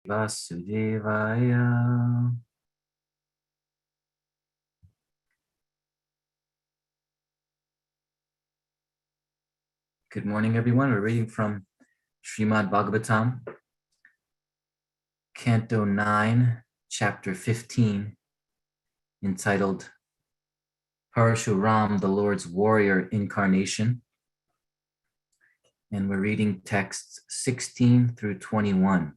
Vasudevaya. Good morning, everyone. We're reading from Srimad Bhagavatam, Canto 9, Chapter 15, entitled Parshuram, the Lord's Warrior Incarnation. And we're reading texts 16 through 21.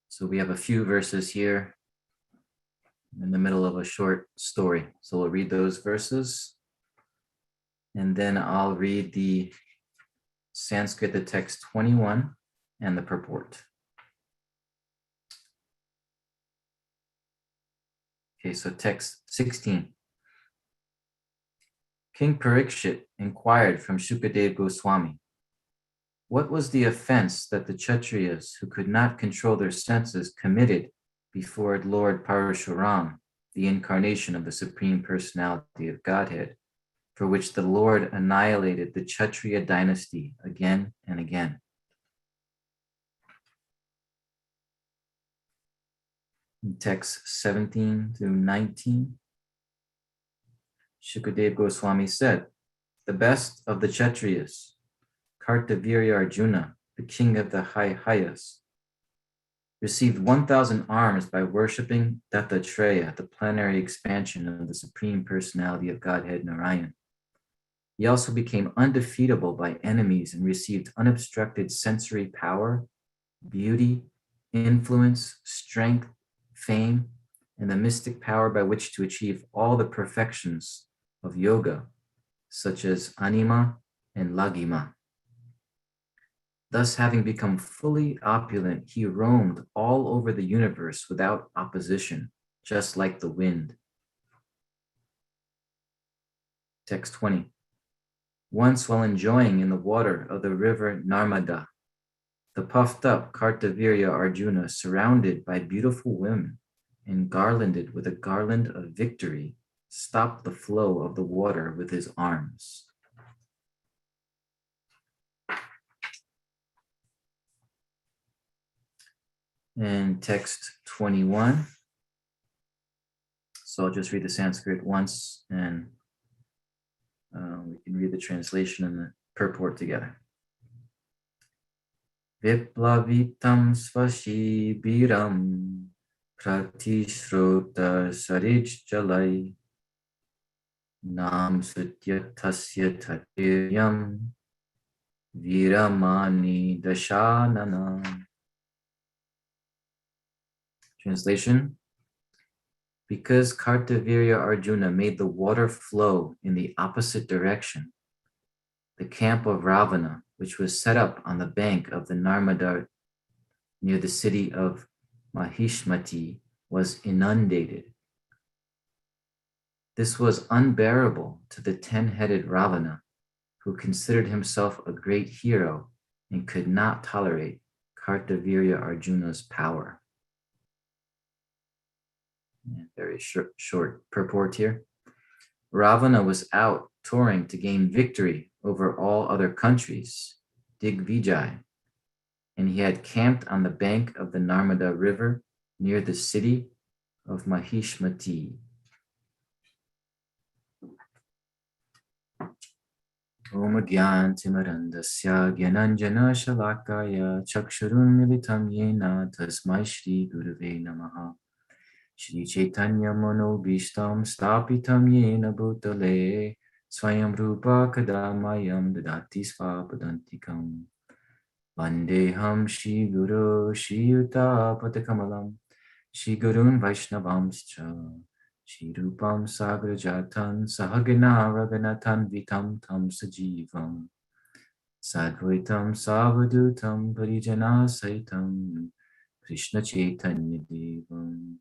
So we have a few verses here in the middle of a short story. So we'll read those verses, and then I'll read the Sanskrit, the text 21, and the purport. Okay, so text 16. King Parikshit inquired from Shukadev Goswami, what was the offense that the Kshatriyas who could not control their senses committed before Lord Parashuram, the incarnation of the Supreme Personality of Godhead, for which the Lord annihilated the Kshatriya dynasty again and again? In text 17 through 19, Shukadev Goswami said, the best of the Kshatriyas, Kartavirya Arjuna, the king of the Hayas, received 1,000 arms by worshipping Dattatreya, the plenary expansion of the Supreme Personality of Godhead Narayan. He also became undefeatable by enemies and received unobstructed sensory power, beauty, influence, strength, fame, and the mystic power by which to achieve all the perfections of yoga, such as anima and lagima. Thus, having become fully opulent, he roamed all over the universe without opposition, just like the wind. Text 20. Once, while enjoying in the water of the river Narmada, the puffed up Kartavirya Arjuna, surrounded by beautiful women and garlanded with a garland of victory, stopped the flow of the water with his arms. And text 21. So I'll just read the Sanskrit once, and we can read the translation and the purport together. Viplavitam svashibiram pratishrota sarij jalai nam sutyatasya tatiryam viramani dashananam. Translation. Because Kartavirya Arjuna made the water flow in the opposite direction, the camp of Ravana, which was set up on the bank of the Narmada near the city of Mahishmati, was inundated. This was unbearable to the 10-headed Ravana, who considered himself a great hero and could not tolerate Kartavirya Arjuna's power. Very short purport here. Ravana was out touring to gain victory over all other countries, Digvijay, and he had camped on the bank of the Narmada River near the city of Mahishmati. Om Gyantimarandasya Gyananjana Shalakaya Chakshurun Militam Yena Tasmai Shri Gurave Namaha Shri Chaitanya Mano Bhishtam Stapitam Yena Bhutale Swayam Rupa Kadamayam Dadati Svapadantikam Vandeham Shri Guru Shri Yuta Patakamalam Shri Gurun Vaishnavamscha Shri Rupam Sagrajatan Sahagana Raganathan Vitam Tam Sajivam Sadvaitam Savadutam Parijana Saitam Krishna Chaitanya Devam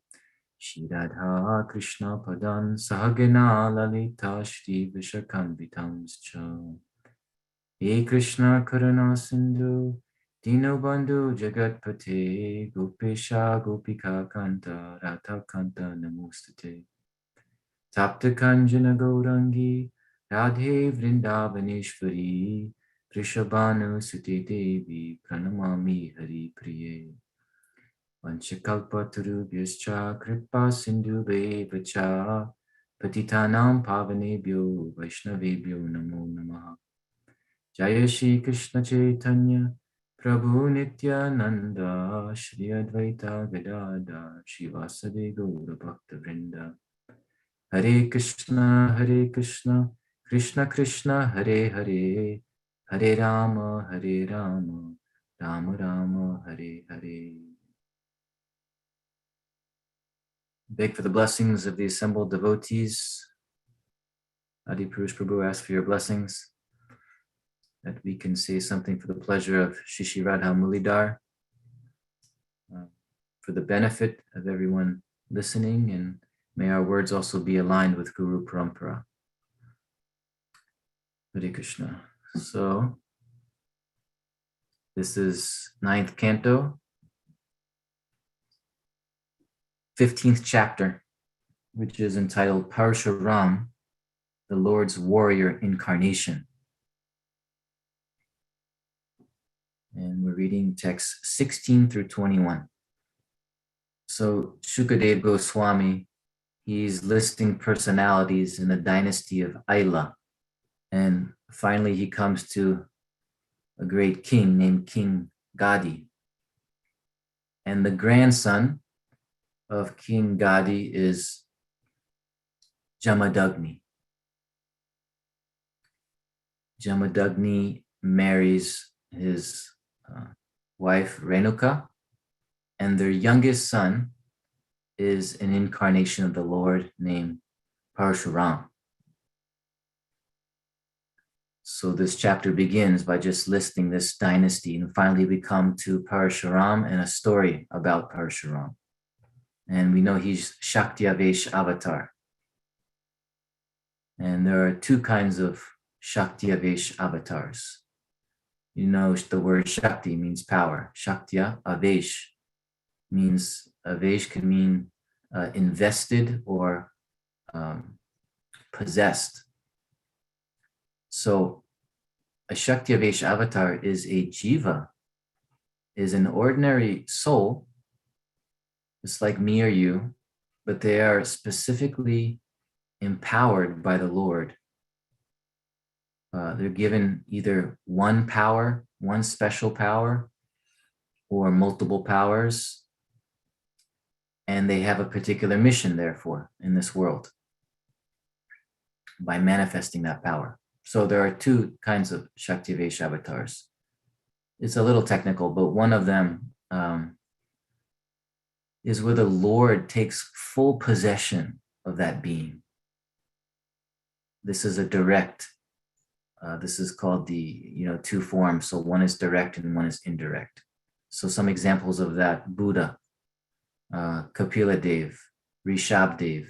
Shri Radha Krishna Padan Sahagana Lalita Shri Vishakanvitamscha He Krishna Karuna Sindhu Dino Bandhu Jagatpate Gopesha Gopika Kanta Radha Kanta Namustate Tapta Kanjana Gaurangi Radhe Vrindavaneshwari Vrishabhanu Suti Devi Pranamami Hari Priye Vanchakalpa Tarubhyascha Kripa Sindhu Vacha Patitanam Pavanebhyo Vaishnavebhyo Namo Namaha Jaya Shri Krishna Chaitanya Prabhu Nityananda Shri Advaita Gadada Shivasade Gaura Bhakta Vrinda Hare Krishna Krishna Krishna Hare Hare Hare Rama Rama Rama Hare Hare. Beg for the blessings of the assembled devotees. Adi Purush Prabhu asks for your blessings, that we can say something for the pleasure of Shishi Radha Mulidhar, for the benefit of everyone listening, and may our words also be aligned with Guru Parampara. Hare Krishna. So, this is 9th canto, 15th chapter, which is entitled Parshuram, the Lord's Warrior Incarnation. And we're reading texts 16 through 21. So Shukadev Goswami, he's listing personalities in the dynasty of Aila. And finally he comes to a great king named King Gadi. And the grandson of King Gadi is Jamadagni. Jamadagni marries his wife Renuka, and their youngest son is an incarnation of the Lord named Parshuram. So this chapter begins by just listing this dynasty, and finally we come to Parshuram and a story about Parshuram. And we know he's Shakti-Avesh avatar. And there are two kinds of Shakti-Avesh avatars. You know, the word Shakti means power. Shaktya, Avesh means, Avesh can mean invested or possessed. So a Shakti-Avesh avatar is a jiva, is an ordinary soul, just like me or you, but they are specifically empowered by the Lord. They're given either one power, one special power, or multiple powers, and they have a particular mission, therefore, in this world by manifesting that power. So there are two kinds of Shakti-Avesh avatars. It's a little technical, but one of them is where the Lord takes full possession of that being. This is a direct, this is called the, two forms. So one is direct and one is indirect. So some examples of that: Buddha, Kapila Dev, Rishabh Dev.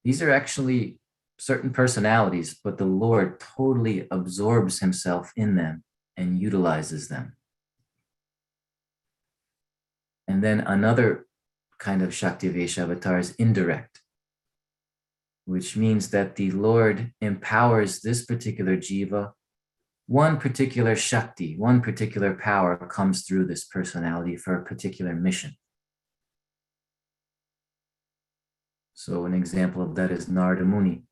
These are actually certain personalities, but the Lord totally absorbs himself in them and utilizes them. And then another kind of Shakti-Avesh avatar is indirect, which means that the Lord empowers this particular jiva. One particular Shakti, one particular power comes through this personality for a particular mission. So an example of that is Narada Muni.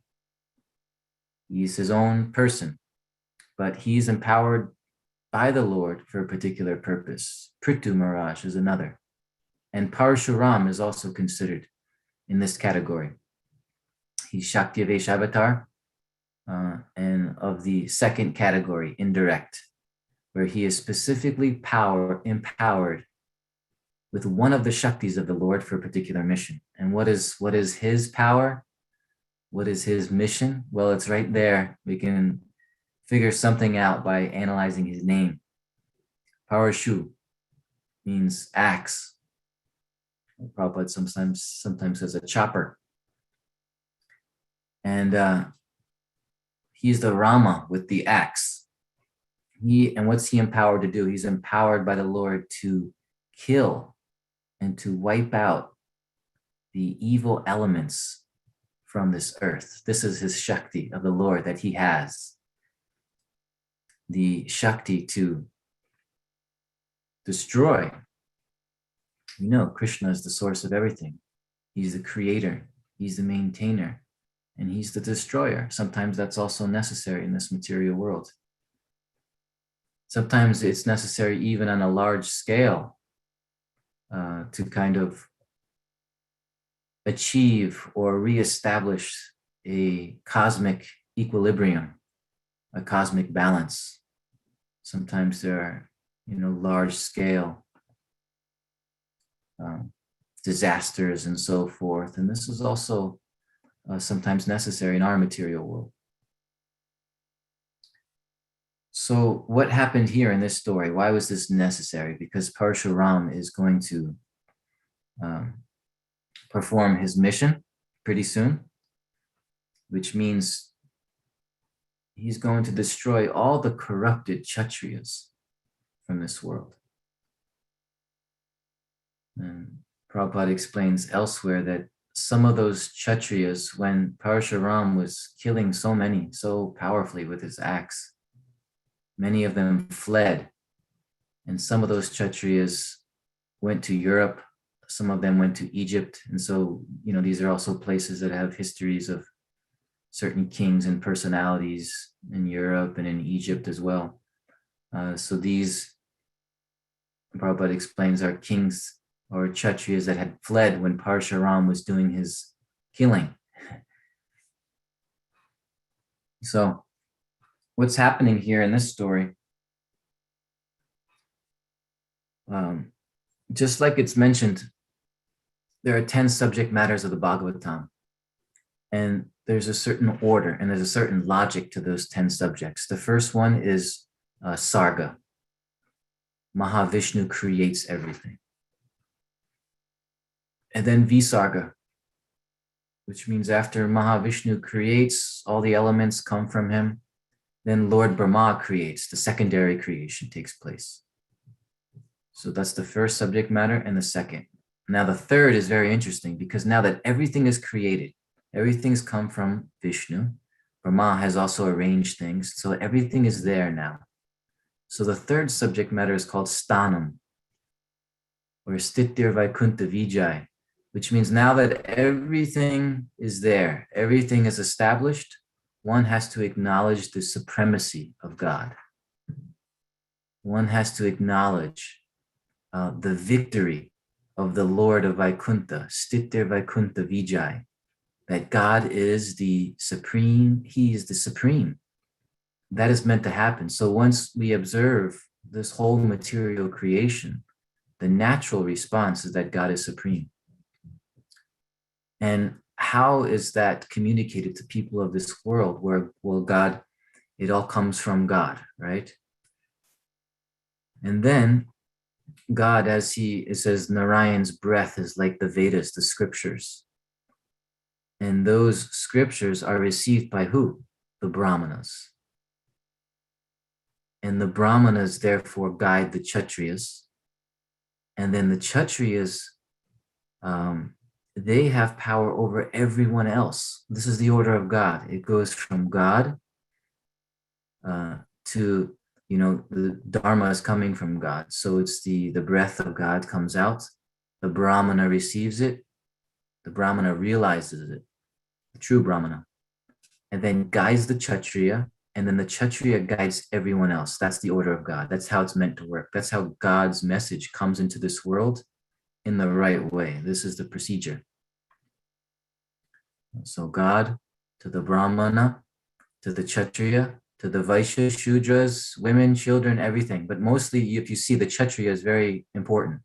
He's his own person, but he's empowered by the Lord for a particular purpose. Prithu Maharaj is another. And Parshuram is also considered in this category. He's Shakti-Avesh avatar, and of the second category, indirect, where he is specifically empowered with one of the Shaktis of the Lord for a particular mission. And what is his power? What is his mission? Well, it's right there. We can figure something out by analyzing his name. Parashu means axe. Prabhupada sometimes says a chopper. And he's the Rama with the axe. And what's he empowered to do? He's empowered by the Lord to kill and to wipe out the evil elements from this earth. This is his Shakti of the Lord that he has. the Shakti to destroy. You know, Krishna is the source of everything. He's the creator, he's the maintainer, and he's the destroyer. Sometimes that's also necessary in this material world. Sometimes it's necessary even on a large scale to kind of achieve or reestablish a cosmic equilibrium, a cosmic balance. Sometimes there are, large scale disasters and so forth. And this is also sometimes necessary in our material world. So what happened here in this story? Why was this necessary? Because Parshuram is going to perform his mission pretty soon, which means he's going to destroy all the corrupted Kshatriyas from this world. And Prabhupada explains elsewhere that some of those Kshatriyas, when Parshuram was killing so many so powerfully with his axe, many of them fled. And some of those Kshatriyas went to Europe. Some of them went to Egypt. And so, these are also places that have histories of certain kings and personalities in Europe and in Egypt as well. So these, Prabhupada explains, are kings or Kshatriyas that had fled when Parshuram was doing his killing. So what's happening here in this story, just like it's mentioned, there are 10 subject matters of the Bhagavatam, and there's a certain order and there's a certain logic to those 10 subjects. The first one is Sarga. Mahavishnu creates everything. And then Visarga, which means after Mahavishnu creates, all the elements come from him. Then Lord Brahma creates, the secondary creation takes place. So that's the first subject matter and the second. Now the third is very interesting because now that everything is created, everything's come from Vishnu. Brahma has also arranged things, so everything is there now. So the third subject matter is called Stanam, or Stitir Vaikuntha Vijay, which means now that everything is there, everything is established, one has to acknowledge the supremacy of God. One has to acknowledge the victory of the Lord of Vaikuntha, Stitir Vaikuntha Vijay, that God is the supreme, he is the supreme. That is meant to happen. So once we observe this whole material creation, the natural response is that God is supreme. And how is that communicated to people of this world where, well, God, it all comes from God, right? And then God, as it says, Narayan's breath is like the Vedas, the scriptures. And those scriptures are received by who? The Brahmanas. And the Brahmanas therefore guide the Kshatriyas. And then the Kshatriyas, they have power over everyone else. This is the order of God. It goes from God to, the Dharma is coming from God. So it's the breath of God comes out. The Brahmana receives it. The Brahmana realizes it, the true Brahmana, and then guides the Kshatriya. And then the Kshatriya guides everyone else. That's the order of God. That's how it's meant to work. That's how God's message comes into this world in the right way. This is the procedure. So God to the Brahmana, to the Kshatriya, to the Vaishya, Shudras, women, children, everything. But mostly, if you see, the Kshatriya is very important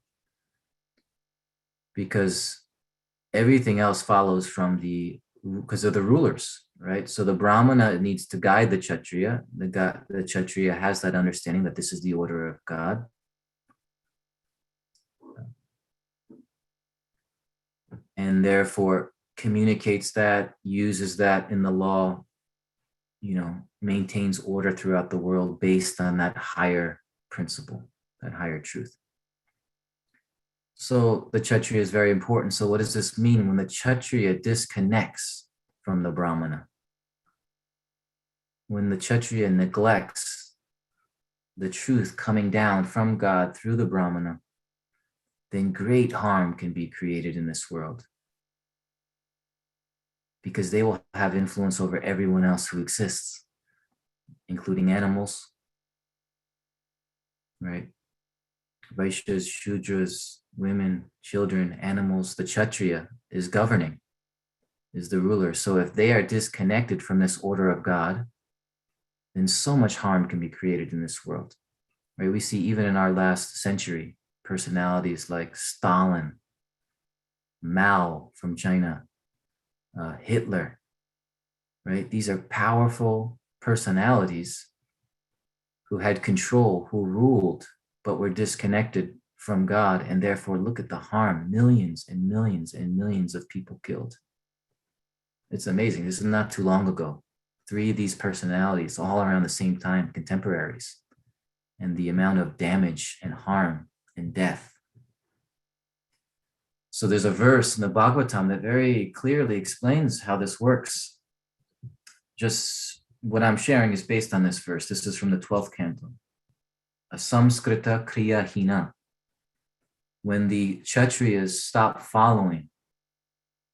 because everything else follows from because of the rulers, right? So the Brahmana needs to guide the Kshatriya. The Kshatriya has that understanding that this is the order of God. And therefore communicates that, uses that in the law, maintains order throughout the world based on that higher principle, that higher truth. So the Kshatriya is very important. So what does this mean when the Kshatriya disconnects from the Brahmana? When the Kshatriya neglects the truth coming down from God through the Brahmana, then great harm can be created in this world, because they will have influence over everyone else who exists, including animals, right? Vaishyas, Shudras, women, children, animals. The Kshatriya is governing, is the ruler. So if they are disconnected from this order of God, then so much harm can be created in this world, right? We see even in our last century, personalities like Stalin, Mao from China, Hitler, right? These are powerful personalities who had control, who ruled, but were disconnected from God, and therefore look at the harm, millions and millions and millions of people killed. It's amazing. This is not too long ago. 3 of these personalities all around the same time, contemporaries, and the amount of damage and harm and death. So there's a verse in the Bhagavatam that very clearly explains how this works. Just what I'm sharing is based on this verse. This is from the 12th canto. Asamskrita kriya hina. When the Kshatriyas stop following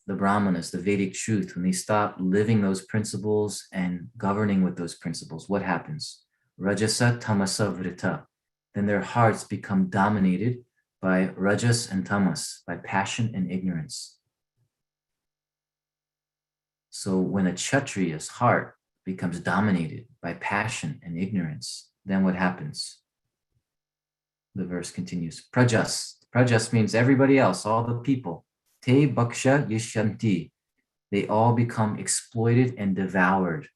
the Brahmanas, the Vedic truth, when they stop living those principles and governing with those principles, what happens? Rajasa tamasa vrita. Then their hearts become dominated by rajas and tamas, by passion and ignorance. So when a Kshatriya's heart becomes dominated by passion and ignorance, then what happens? The verse continues. Prajas. Prajas means everybody else, all the people. Te bhaksha yishyanti. They all become exploited and devoured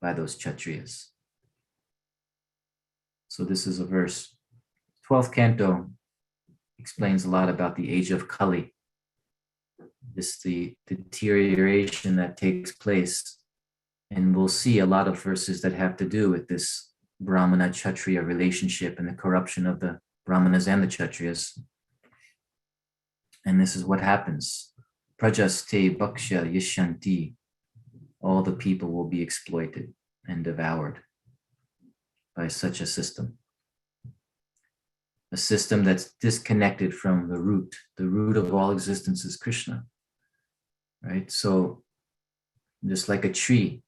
by those Kshatriyas. So this is a verse. 12th canto explains a lot about the age of Kali. This the deterioration that takes place. And we'll see a lot of verses that have to do with this Brahmana-Kshatriya relationship and the corruption of the Brahmanas and the Kshatriyas. And this is what happens. Prajaste bhaksha yishyanti. All the people will be exploited and devoured by such a system. A system that's disconnected from the root. The root of all existence is Krishna, right? So just like a tree,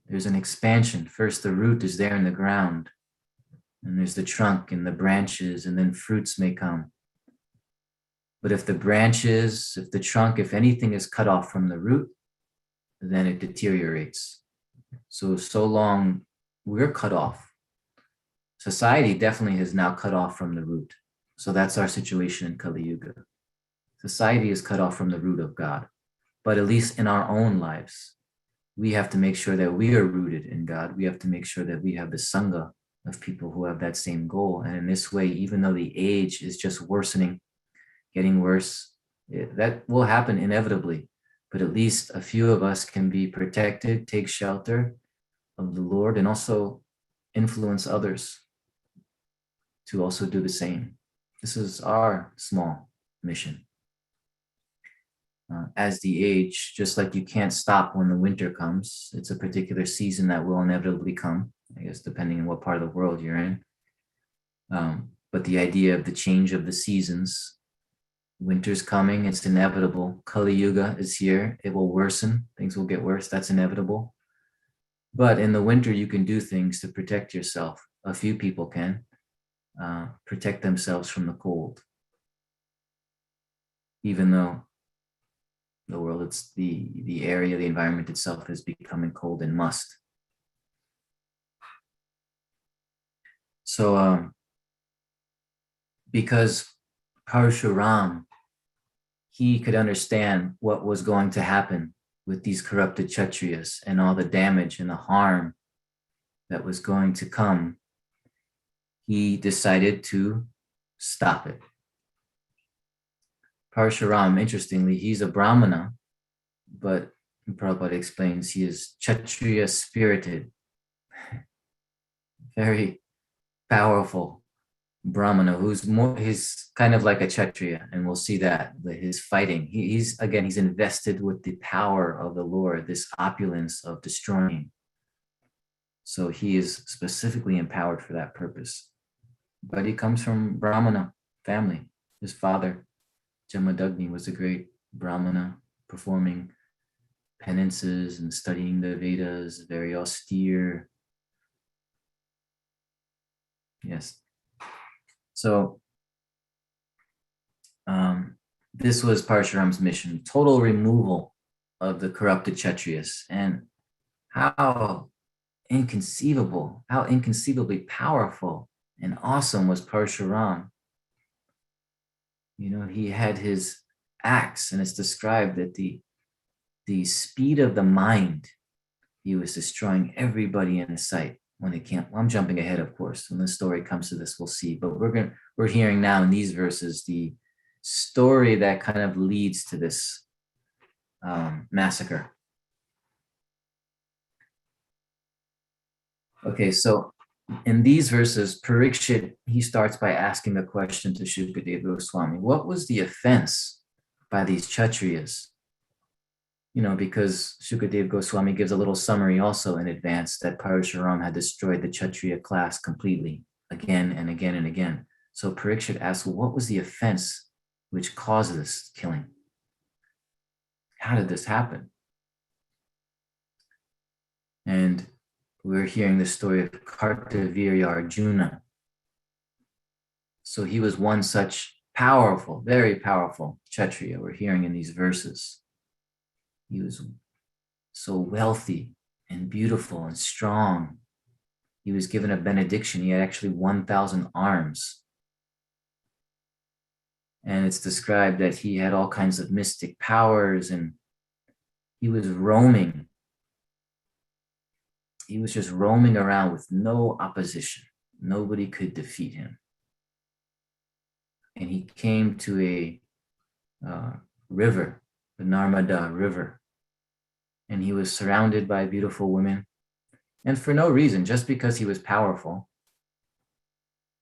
there's an expansion. First, the root is there in the ground, and there's the trunk and the branches, and then fruits may come. But if the branches, if the trunk, if anything is cut off from the root, then it deteriorates. So long we're cut off. Society definitely is now cut off from the root. So that's our situation in Kali Yuga. Society is cut off from the root of God. But at least in our own lives, we have to make sure that we are rooted in God. We have to make sure that we have the Sangha of people who have that same goal. And in this way, even though the age is just worsening, getting worse, that will happen inevitably. But at least a few of us can be protected, take shelter of the Lord, and also influence others to also do the same. This is our small mission. As the age, just like you can't stop when the winter comes, it's a particular season that will inevitably come, I guess, depending on what part of the world you're in. But the idea of the change of the seasons, winter's coming, it's inevitable. Kali Yuga is here, it will worsen, things will get worse, that's inevitable. But in the winter, you can do things to protect yourself. A few people can protect themselves from the cold. Even though the world, it's the area, the environment itself is becoming cold and must. So because Parshuram, he could understand what was going to happen with these corrupted Kshatriyas and all the damage and the harm that was going to come, he decided to stop it. Parshuram, interestingly, he's a Brahmana, but Prabhupada explains he is Kshatriya spirited, very powerful Brahmana he's kind of like a Kshatriya, and we'll see that his fighting. He's invested with the power of the Lord, this opulence of destroying. So he is specifically empowered for that purpose. But he comes from Brahmana family. His father, Jamadagni, was a great Brahmana, performing penances and studying the Vedas, very austere. Yes. So this was Parshuram's mission, total removal of the corrupted Kshatriyas. And how inconceivably powerful and awesome was Parshuram. You know, he had his axe, and it's described that the speed of the mind, he was destroying everybody in sight when it can't. Well, I'm jumping ahead, of course. When the story comes to this, we'll see. But we're hearing now in these verses the story that kind of leads to this massacre. Okay, so in these verses, Parikshit, he starts by asking a question to Shukadeva Goswami. What was the offense by these Kshatriyas? You know, because Shukadeva Goswami gives a little summary also in advance that Parashuram had destroyed the Kshatriya class completely, again and again and again. So Parikshit asks, well, what was the offense which caused this killing? How did this happen? And we're hearing the story of Kartavirya Arjuna. So he was one such powerful, very powerful Kshatriya we're hearing in these verses. He was so wealthy and beautiful and strong. He was given a benediction. He had actually 1,000 arms. And it's described that he had all kinds of mystic powers, and he was roaming. He was just roaming around with no opposition. Nobody could defeat him. And he came to a river, the Narmada River. And he was surrounded by beautiful women. And for no reason, just because he was powerful,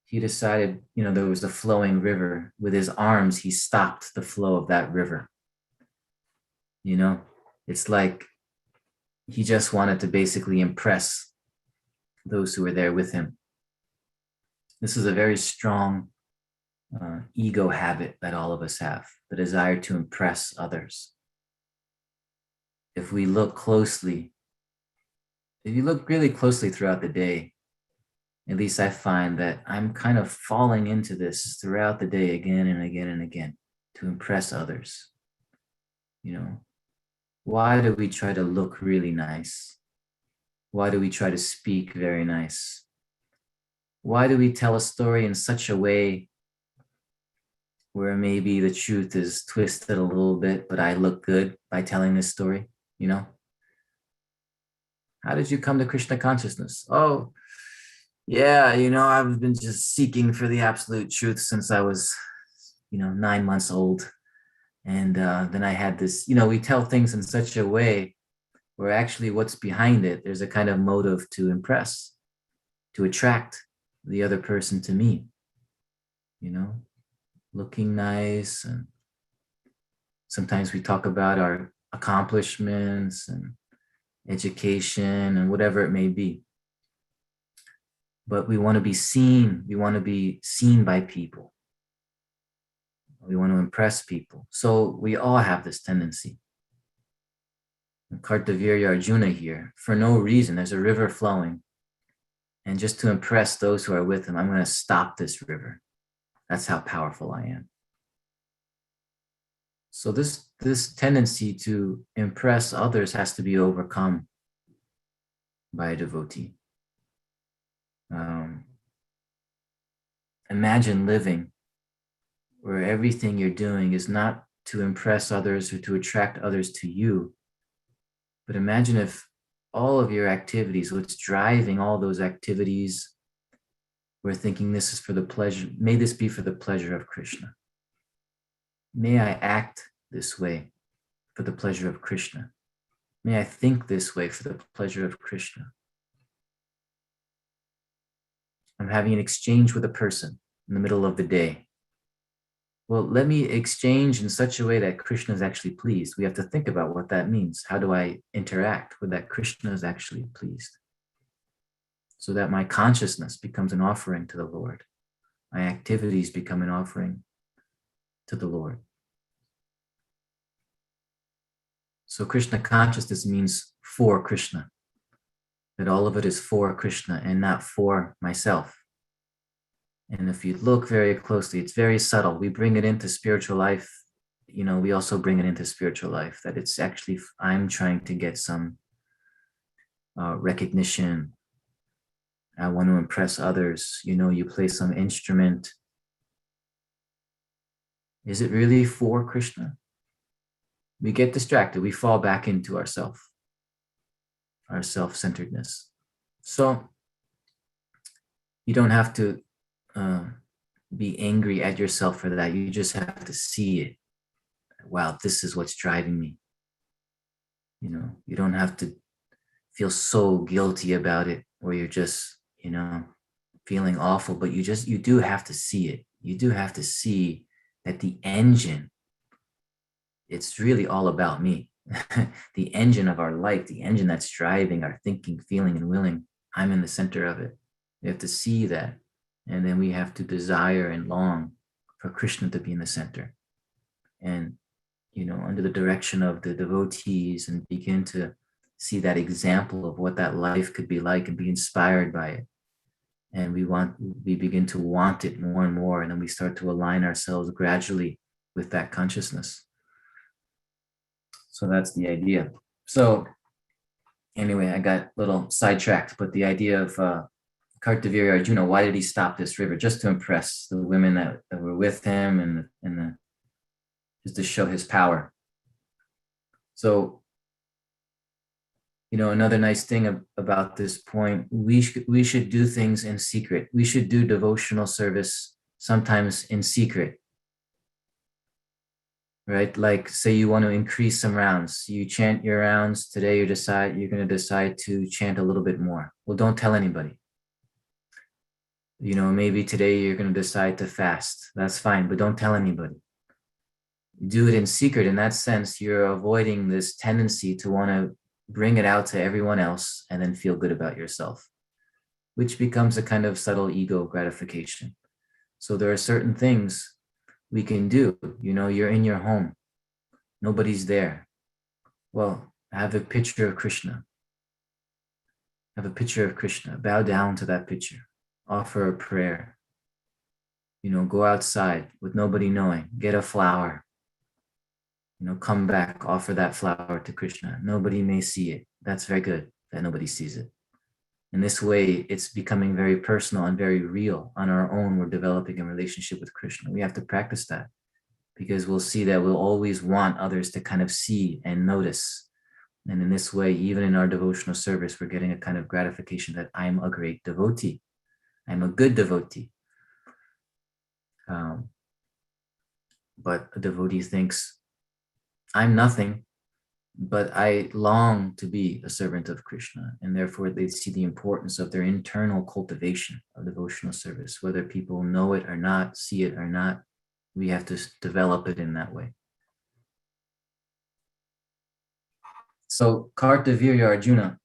he decided, you know, there was a flowing river. With his arms, he stopped the flow of that river. You know, it's like he just wanted to basically impress those who were there with him. This is a very strong ego habit that all of us have, the desire to impress others. If we look closely, if you look really closely throughout the day, at least I find that I'm kind of falling into this throughout the day again and again and again to impress others. You know, why do we try to look really nice? Why do we try to speak very nice? Why do we tell a story in such a way where maybe the truth is twisted a little bit, but I look good by telling this story, you know? How did you come to Krishna consciousness? Oh, yeah, you know, I've been just seeking for the absolute truth since I was, 9 months old. And then I had this, we tell things in such a way where actually what's behind it, there's a kind of motive to impress, to attract the other person to me, looking nice. And sometimes we talk about our accomplishments and education and whatever it may be. But we want to be seen. We want to be seen by people. We want to impress people. So we all have this tendency. Kartavirya Arjuna here, for no reason, there's a river flowing. And just to impress those who are with him, I'm going to stop this river. That's how powerful I am. So this tendency to impress others has to be overcome by a devotee. Imagine living where everything you're doing is not to impress others or to attract others to you, but imagine if all of your activities, what's driving all those activities, we're thinking this is for the pleasure, may this be for the pleasure of Krishna. May I act this way for the pleasure of Krishna. May I think this way for the pleasure of Krishna. I'm having an exchange with a person in the middle of the day. Well, let me exchange in such a way that Krishna is actually pleased. We have to think about what that means. How do I interact with that Krishna is actually pleased? so that my consciousness becomes an offering to the Lord. My activities become an offering to the Lord. So Krishna consciousness means for Krishna, that all of it is for Krishna and not for myself. And if you look very closely, it's very subtle. We bring it into spiritual life. We also bring it into spiritual life, that it's actually, I'm trying to get some recognition. I want to impress others. You play some instrument. Is it really for Krishna? We get distracted. We fall back into our self-centeredness. So you don't have to be angry at yourself for that. You just have to see it. Wow, this is what's driving me. You don't have to feel so guilty about it, or you're just, feeling awful, but you do have to see it. You do have to see that the engine, it's really all about me. The engine of our life, the engine that's driving our thinking, feeling, and willing, I'm in the center of it. We have to see that. And then we have to desire and long for Krishna to be in the center. And, under the direction of the devotees, and begin to see that example of what that life could be like and be inspired by it. And we begin to want it more and more. And then we start to align ourselves gradually with that consciousness. So that's the idea. So anyway, I got a little sidetracked, but the idea of Kartavirya Arjuna, why did he stop this river? Just to impress the women that were with him, and just to show his power. So, another nice thing about this point, we should do things in secret. We should do devotional service sometimes in secret. Right? Like, say you want to increase some rounds. You chant your rounds. Today you're going to decide to chant a little bit more. Well, don't tell anybody. Maybe today you're going to decide to fast. That's fine, but don't tell anybody. Do it in secret. In that sense, you're avoiding this tendency to want to bring it out to everyone else and then feel good about yourself, which becomes a kind of subtle ego gratification. So there are certain things we can do. You're in your home. Nobody's there. Well, have a picture of Krishna. Have a picture of Krishna. Bow down to that picture. Offer a prayer. Go outside with nobody knowing. Get a flower. Come back, offer that flower to Krishna. Nobody may see it. That's very good that nobody sees it. In this way, it's becoming very personal and very real. On our own, we're developing a relationship with Krishna. We have to practice that, because we'll see that we'll always want others to kind of see and notice. And in this way, even in our devotional service, we're getting a kind of gratification that I'm a great devotee. I'm a good devotee. But a devotee thinks, I'm nothing, but I long to be a servant of Krishna. And therefore they see the importance of their internal cultivation of devotional service. Whether people know it or not, see it or not, we have to develop it in that way. So Kartavirya Arjuna,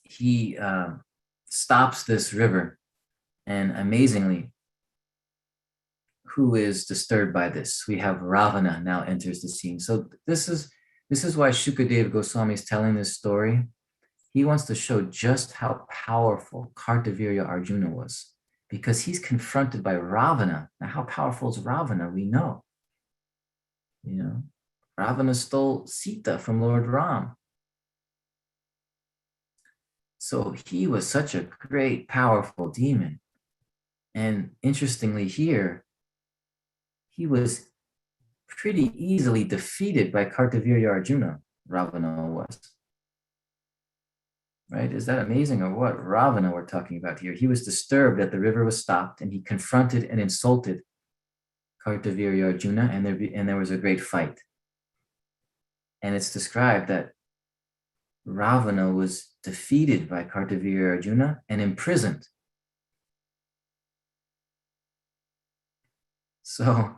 he stops this river, and amazingly, who is disturbed by this? We have Ravana now enters the scene. So this is why Shukadeva Goswami is telling this story. He wants to show just how powerful Kartavirya Arjuna was, because he's confronted by Ravana. Now, how powerful is Ravana? We know. Ravana stole Sita from Lord Ram. So he was such a great, powerful demon. And interestingly here, he was pretty easily defeated by Kartavirya Arjuna, Ravana was. Right? Is that amazing, or what? Ravana we're talking about here. He was disturbed that the river was stopped, and he confronted and insulted Kartavirya Arjuna, and there was a great fight. And it's described that Ravana was defeated by Kartavirya Arjuna and imprisoned. So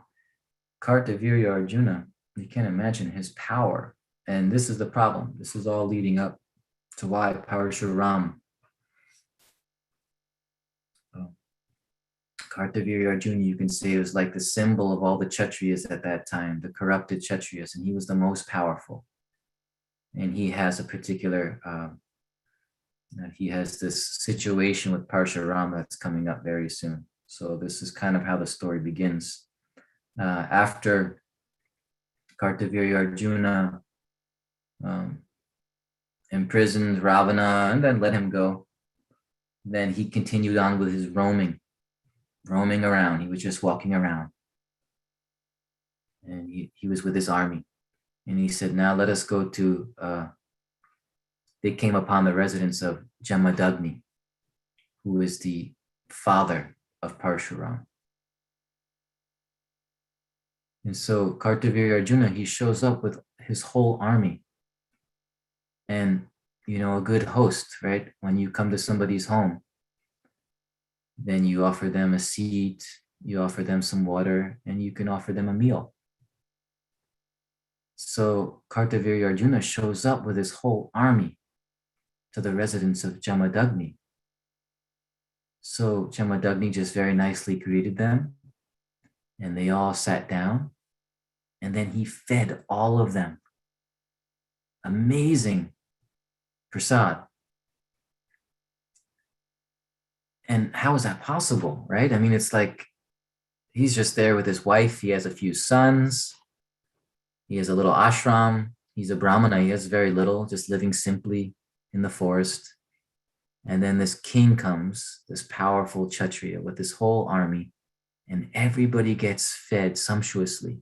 Kartavirya Arjuna, you can't imagine his power. And this is the problem. This is all leading up to why Parashuram Kartavirya Arjuna, you can say, was like the symbol of all the Kshatriyas at that time, the corrupted Kshatriyas, and he was the most powerful. And he has a particular, he has this situation with Parshuram that's coming up very soon. So this is kind of how the story begins. After Kartavirya Arjuna imprisoned Ravana and then let him go, then he continued on with his roaming around. He was just walking around. And he was with his army. And he said, now let us go to, they came upon the residence of Jamadagni, who is the father of Parshuram. And so Kartavirya Arjuna, he shows up with his whole army. And, a good host, right? When you come to somebody's home, then you offer them a seat, you offer them some water, and you can offer them a meal. So Kartavirya Arjuna shows up with his whole army to the residence of Jamadagni. So Jamadagni just very nicely greeted them, and they all sat down, and then he fed all of them. Amazing prasad. And how is that possible, right? I mean, it's like he's just there with his wife. He has a few sons. He has a little ashram. He's a brahmana. He has very little, just living simply in the forest. And then this king comes, this powerful Kshatriya with his whole army, and everybody gets fed sumptuously.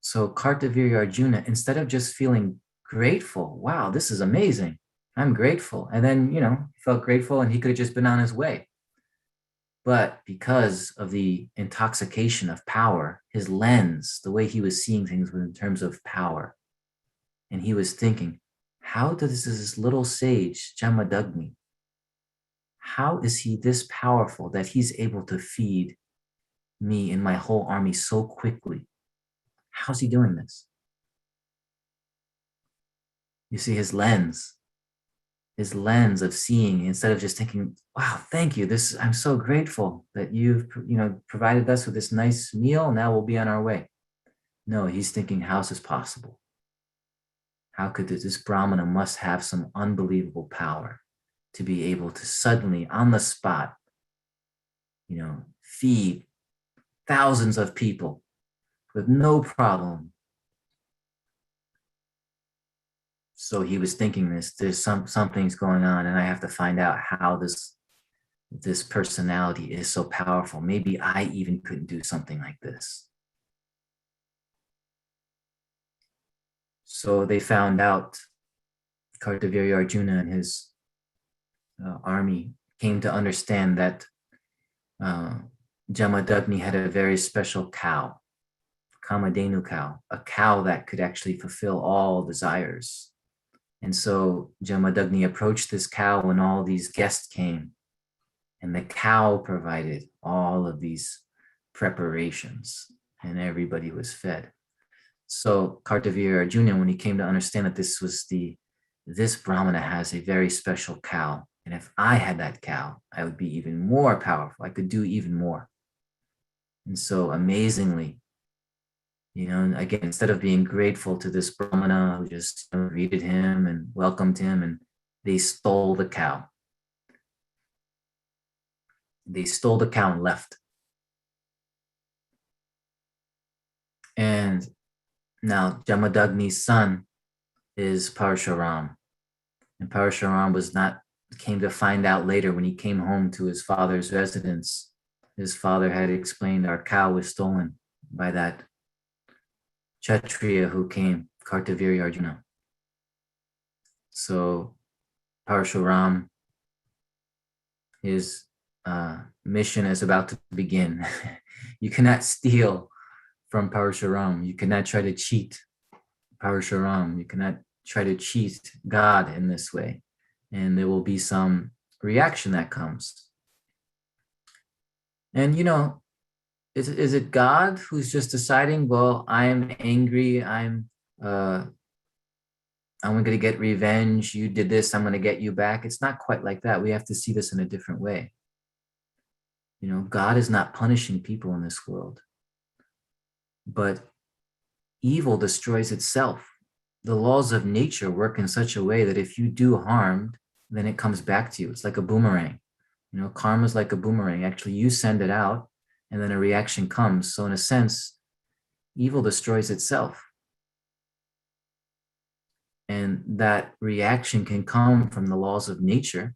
So Kartavirya Arjuna, instead of just feeling grateful, wow, this is amazing, I'm grateful. And then, he felt grateful and he could have just been on his way. But because of the intoxication of power, his lens, the way he was seeing things was in terms of power. And he was thinking, how does this little sage, Jamadagni, how is he this powerful that he's able to feed me and my whole army so quickly? How's he doing this? You see his lens of seeing, instead of just thinking, wow, thank you. I'm so grateful that you've, provided us with this nice meal. Now we'll be on our way. No, he's thinking, how's this possible? How could this Brahmana must have some unbelievable power to be able to suddenly, on the spot, feed thousands of people with no problem. So he was thinking there's something's going on, and I have to find out how this personality is so powerful. Maybe I even couldn't do something like this. So they found out, Kartavirya Arjuna and his army came to understand that Jamadagni had a very special cow, Kamadhenu cow, a cow that could actually fulfill all desires. And so Jamadagni approached this cow when all these guests came, and the cow provided all of these preparations, and everybody was fed. So Kartavirya Arjuna, when he came to understand that this Brahmana has a very special cow, and if I had that cow, I would be even more powerful. I could do even more. And so amazingly, again, instead of being grateful to this Brahmana who just greeted him and welcomed him, and they stole the cow. They stole the cow and left. And now Jamadagni's son is Parshuram. And Parshuram came to find out later when he came home to his father's residence. His father had explained our cow was stolen by that Kshatriya who came, Kartavirya Arjuna. So Parshuram, his mission is about to begin. You cannot steal from Parshuram. You cannot try to cheat Parshuram. You cannot try to cheat God in this way. And there will be some reaction that comes. And, is it God who's just deciding, well, I'm angry, I'm going to get revenge, you did this, I'm going to get you back? It's not quite like that. We have to see this in a different way. God is not punishing people in this world, but evil destroys itself. The laws of nature work in such a way that if you do harm, then it comes back to you. It's like a boomerang. Karma is like a boomerang. Actually, you send it out and then a reaction comes. So in a sense, evil destroys itself. And that reaction can come from the laws of nature.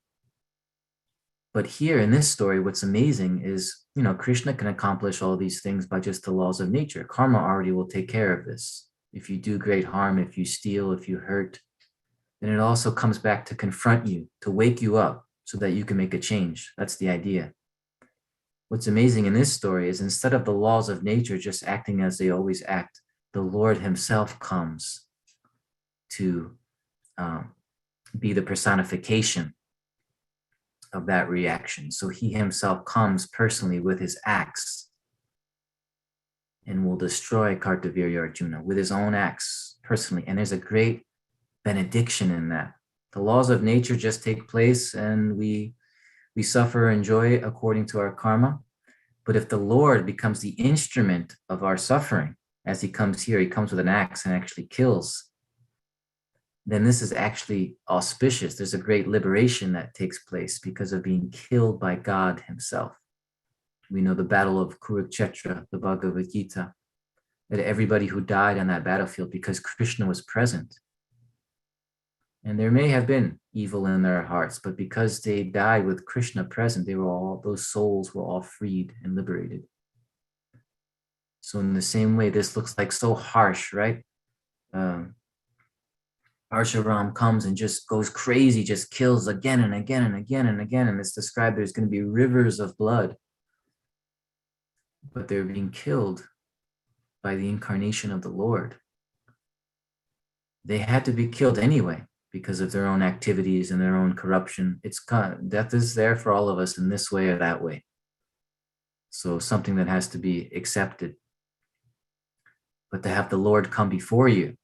But here in this story, what's amazing is, Krishna can accomplish all these things by just the laws of nature. Karma already will take care of this. If you do great harm, if you steal, if you hurt, then it also comes back to confront you, to wake you up so that you can make a change. That's the idea. What's amazing in this story is instead of the laws of nature just acting as they always act, the Lord himself comes to be the personification of that reaction. So he himself comes personally with his axe and will destroy Kartavirya Arjuna with his own axe personally. And there's a great benediction in that. The laws of nature just take place and we suffer and enjoy according to our karma. But if the Lord becomes the instrument of our suffering, as he comes here, he comes with an axe and actually kills, then this is actually auspicious. There's a great liberation that takes place because of being killed by God himself. We know the battle of Kurukshetra, the Bhagavad Gita, that everybody who died on that battlefield because Krishna was present. And there may have been evil in their hearts, but because they died with Krishna present, those souls were all freed and liberated. So in the same way, this looks like so harsh, right? Parshuram comes and just goes crazy, just kills again and again and again and again. And it's described there's going to be rivers of blood. But they're being killed by the incarnation of the Lord. They had to be killed anyway because of their own activities and their own corruption. Death is there for all of us in this way or that way. So something that has to be accepted. But to have the Lord come before you,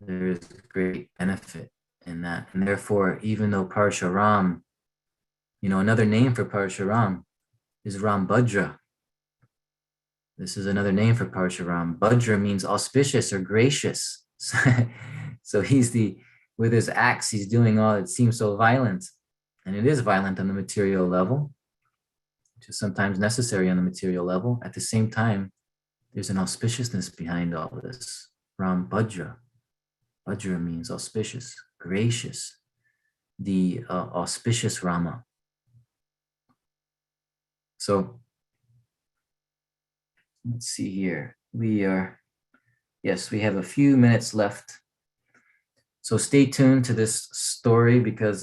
there is great benefit in that. And therefore, even though Parshuram, another name for Parshuram is Rambhadra. This is another name for Parshuram. Bhadra means auspicious or gracious. So with his axe, he's doing all, it seems so violent. And it is violent on the material level, which is sometimes necessary on the material level. At the same time, there's an auspiciousness behind all this. Rambhadra. Bhadra means auspicious, gracious, the auspicious Rama. So let's see here. We have a few minutes left. So stay tuned to this story because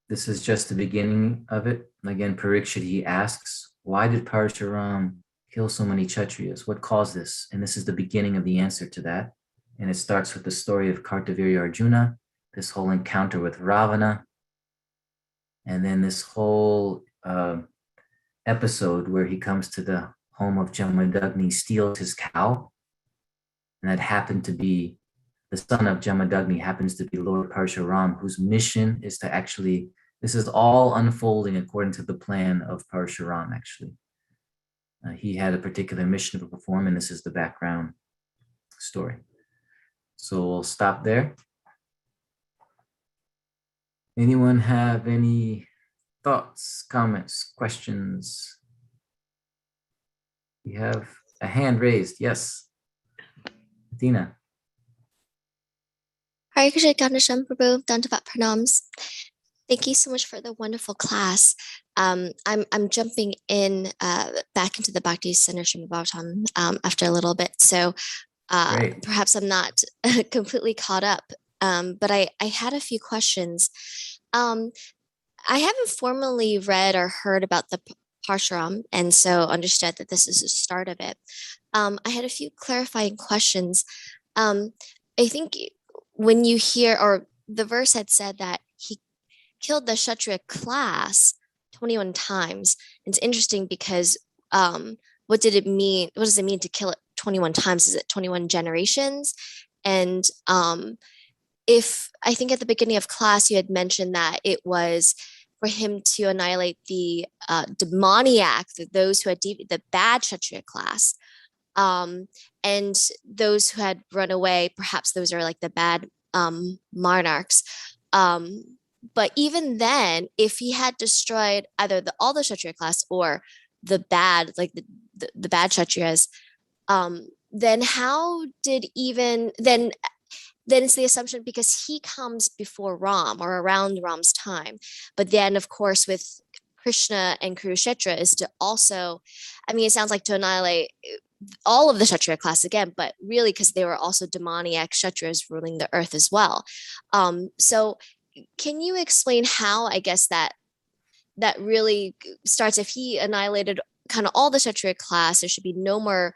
this is just the beginning of it. Again, Parikshit, he asks, why did Parshuram kill so many Kshatriyas? What caused this? And this is the beginning of the answer to that. And it starts with the story of Kartavirya Arjuna, this whole encounter with Ravana, and then this whole episode where he comes to the home of Jamadagni, steals his cow, and that happened to be the son of Jamadagni, happens to be Lord Parshuram, whose mission is to actually, this is all unfolding according to the plan of Parshuram, actually. He had a particular mission to perform, and this is the background story. So we'll stop there. Anyone have any thoughts, comments, questions? We have a hand raised. Yes. Athena. Hare Krishna, Ghanashyam Prabhu, Dandavat Pranams. Thank you so much for the wonderful class. I'm jumping in back into the Bhakti Center Srimad Bhagavatam after a little bit, so perhaps I'm not completely caught up. But I had a few questions. I haven't formally read or heard about the Parshuram, and so understood that this is the start of it. I had a few clarifying questions. I think when you hear, or the verse had said that he killed the Kshatriya class 21 times. It's interesting because what did it mean? What does it mean to kill it 21 times? Is it 21 generations? And if I think at the beginning of class, you had mentioned that it was for him to annihilate the demoniac, those who had the bad Kshatriya class, and those who had run away. Perhaps those are like the bad monarchs. But even then, if he had destroyed either all the Kshatriya class or the bad, like the bad Kshatriyas, then how did even then it's the assumption because he comes before Ram or around Ram's time. But then, of course, with Krishna and Kurukshetra is to also, I mean, it sounds like to annihilate all of the Kshatriya class again, but really because they were also demoniac Kshatriyas ruling the earth as well. So can you explain how, I guess, that really starts if he annihilated kind of all the Kshatriya class, there should be no more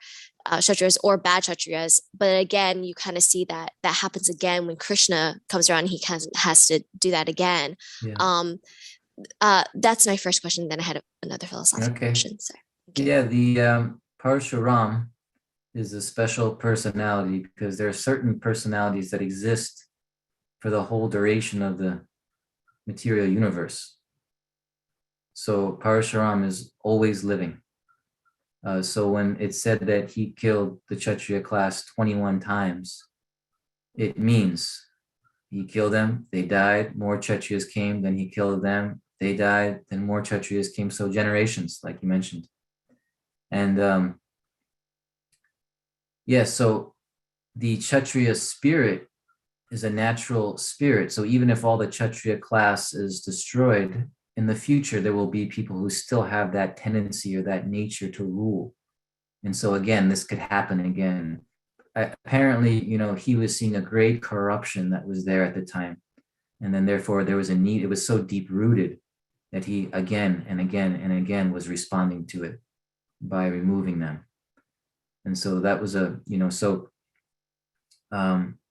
Kshatriyas or bad Kshatriyas. But again, you kind of see that happens again when Krishna comes around. He has to do that again. Yeah. That's my first question. Then I had another philosophical question. Sorry. Yeah, the Parshuram is a special personality because there are certain personalities that exist for the whole duration of the material universe. So Parshuram is always living. So when it's said that he killed the Kshatriya class 21 times, it means he killed them, they died, more Kshatriyas came, then he killed them, they died, then more Kshatriyas came. So generations, like you mentioned. And so the Kshatriya spirit is a natural spirit. So even if all the Kshatriya class is destroyed, in the future, there will be people who still have that tendency or that nature to rule. And so again, this could happen again. Apparently, he was seeing a great corruption that was there at the time. And then therefore there was a need, it was so deep rooted that he again and again and again was responding to it by removing them. And so that was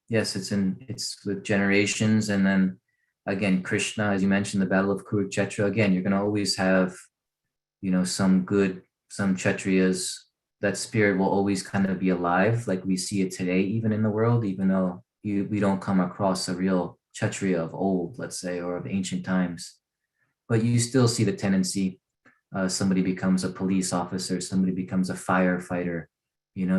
yes, it's with generations. And then again, Krishna, as you mentioned, the Battle of Kurukshetra, again, you're going to always have, some Kshatriyas, that spirit will always kind of be alive, like we see it today, even in the world, even though we don't come across a real Kshatriya of old, let's say, or of ancient times. But you still see the tendency, somebody becomes a police officer, somebody becomes a firefighter,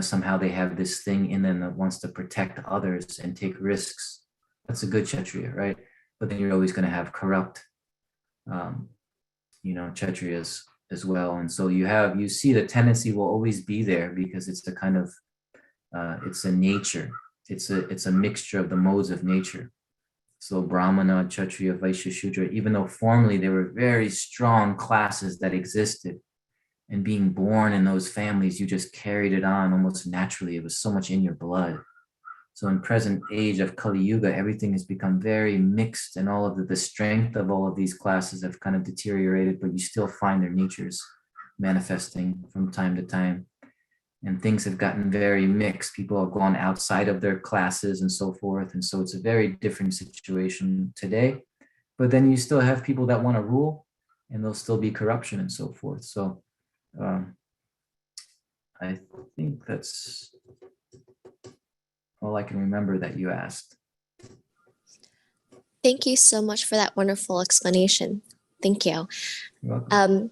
somehow they have this thing in them that wants to protect others and take risks. That's a good Kshatriya, right? But then you're always going to have corrupt, Kshatriyas as well. And so you see the tendency will always be there because it's the kind of, it's a nature. It's a mixture of the modes of nature. So Brahmana, Kshatriya, Vaishya, Shudra, even though formerly they were very strong classes that existed, and being born in those families, you just carried it on almost naturally. It was so much in your blood. So in present age of Kali Yuga, everything has become very mixed, and all of the strength of all of these classes have kind of deteriorated, but you still find their natures manifesting from time to time. And things have gotten very mixed. People have gone outside of their classes and so forth. And so it's a very different situation today. But then you still have people that want to rule, and there'll still be corruption and so forth. So I think that's all I can remember that you asked. Thank you so much for that wonderful explanation. Thank you. You're welcome.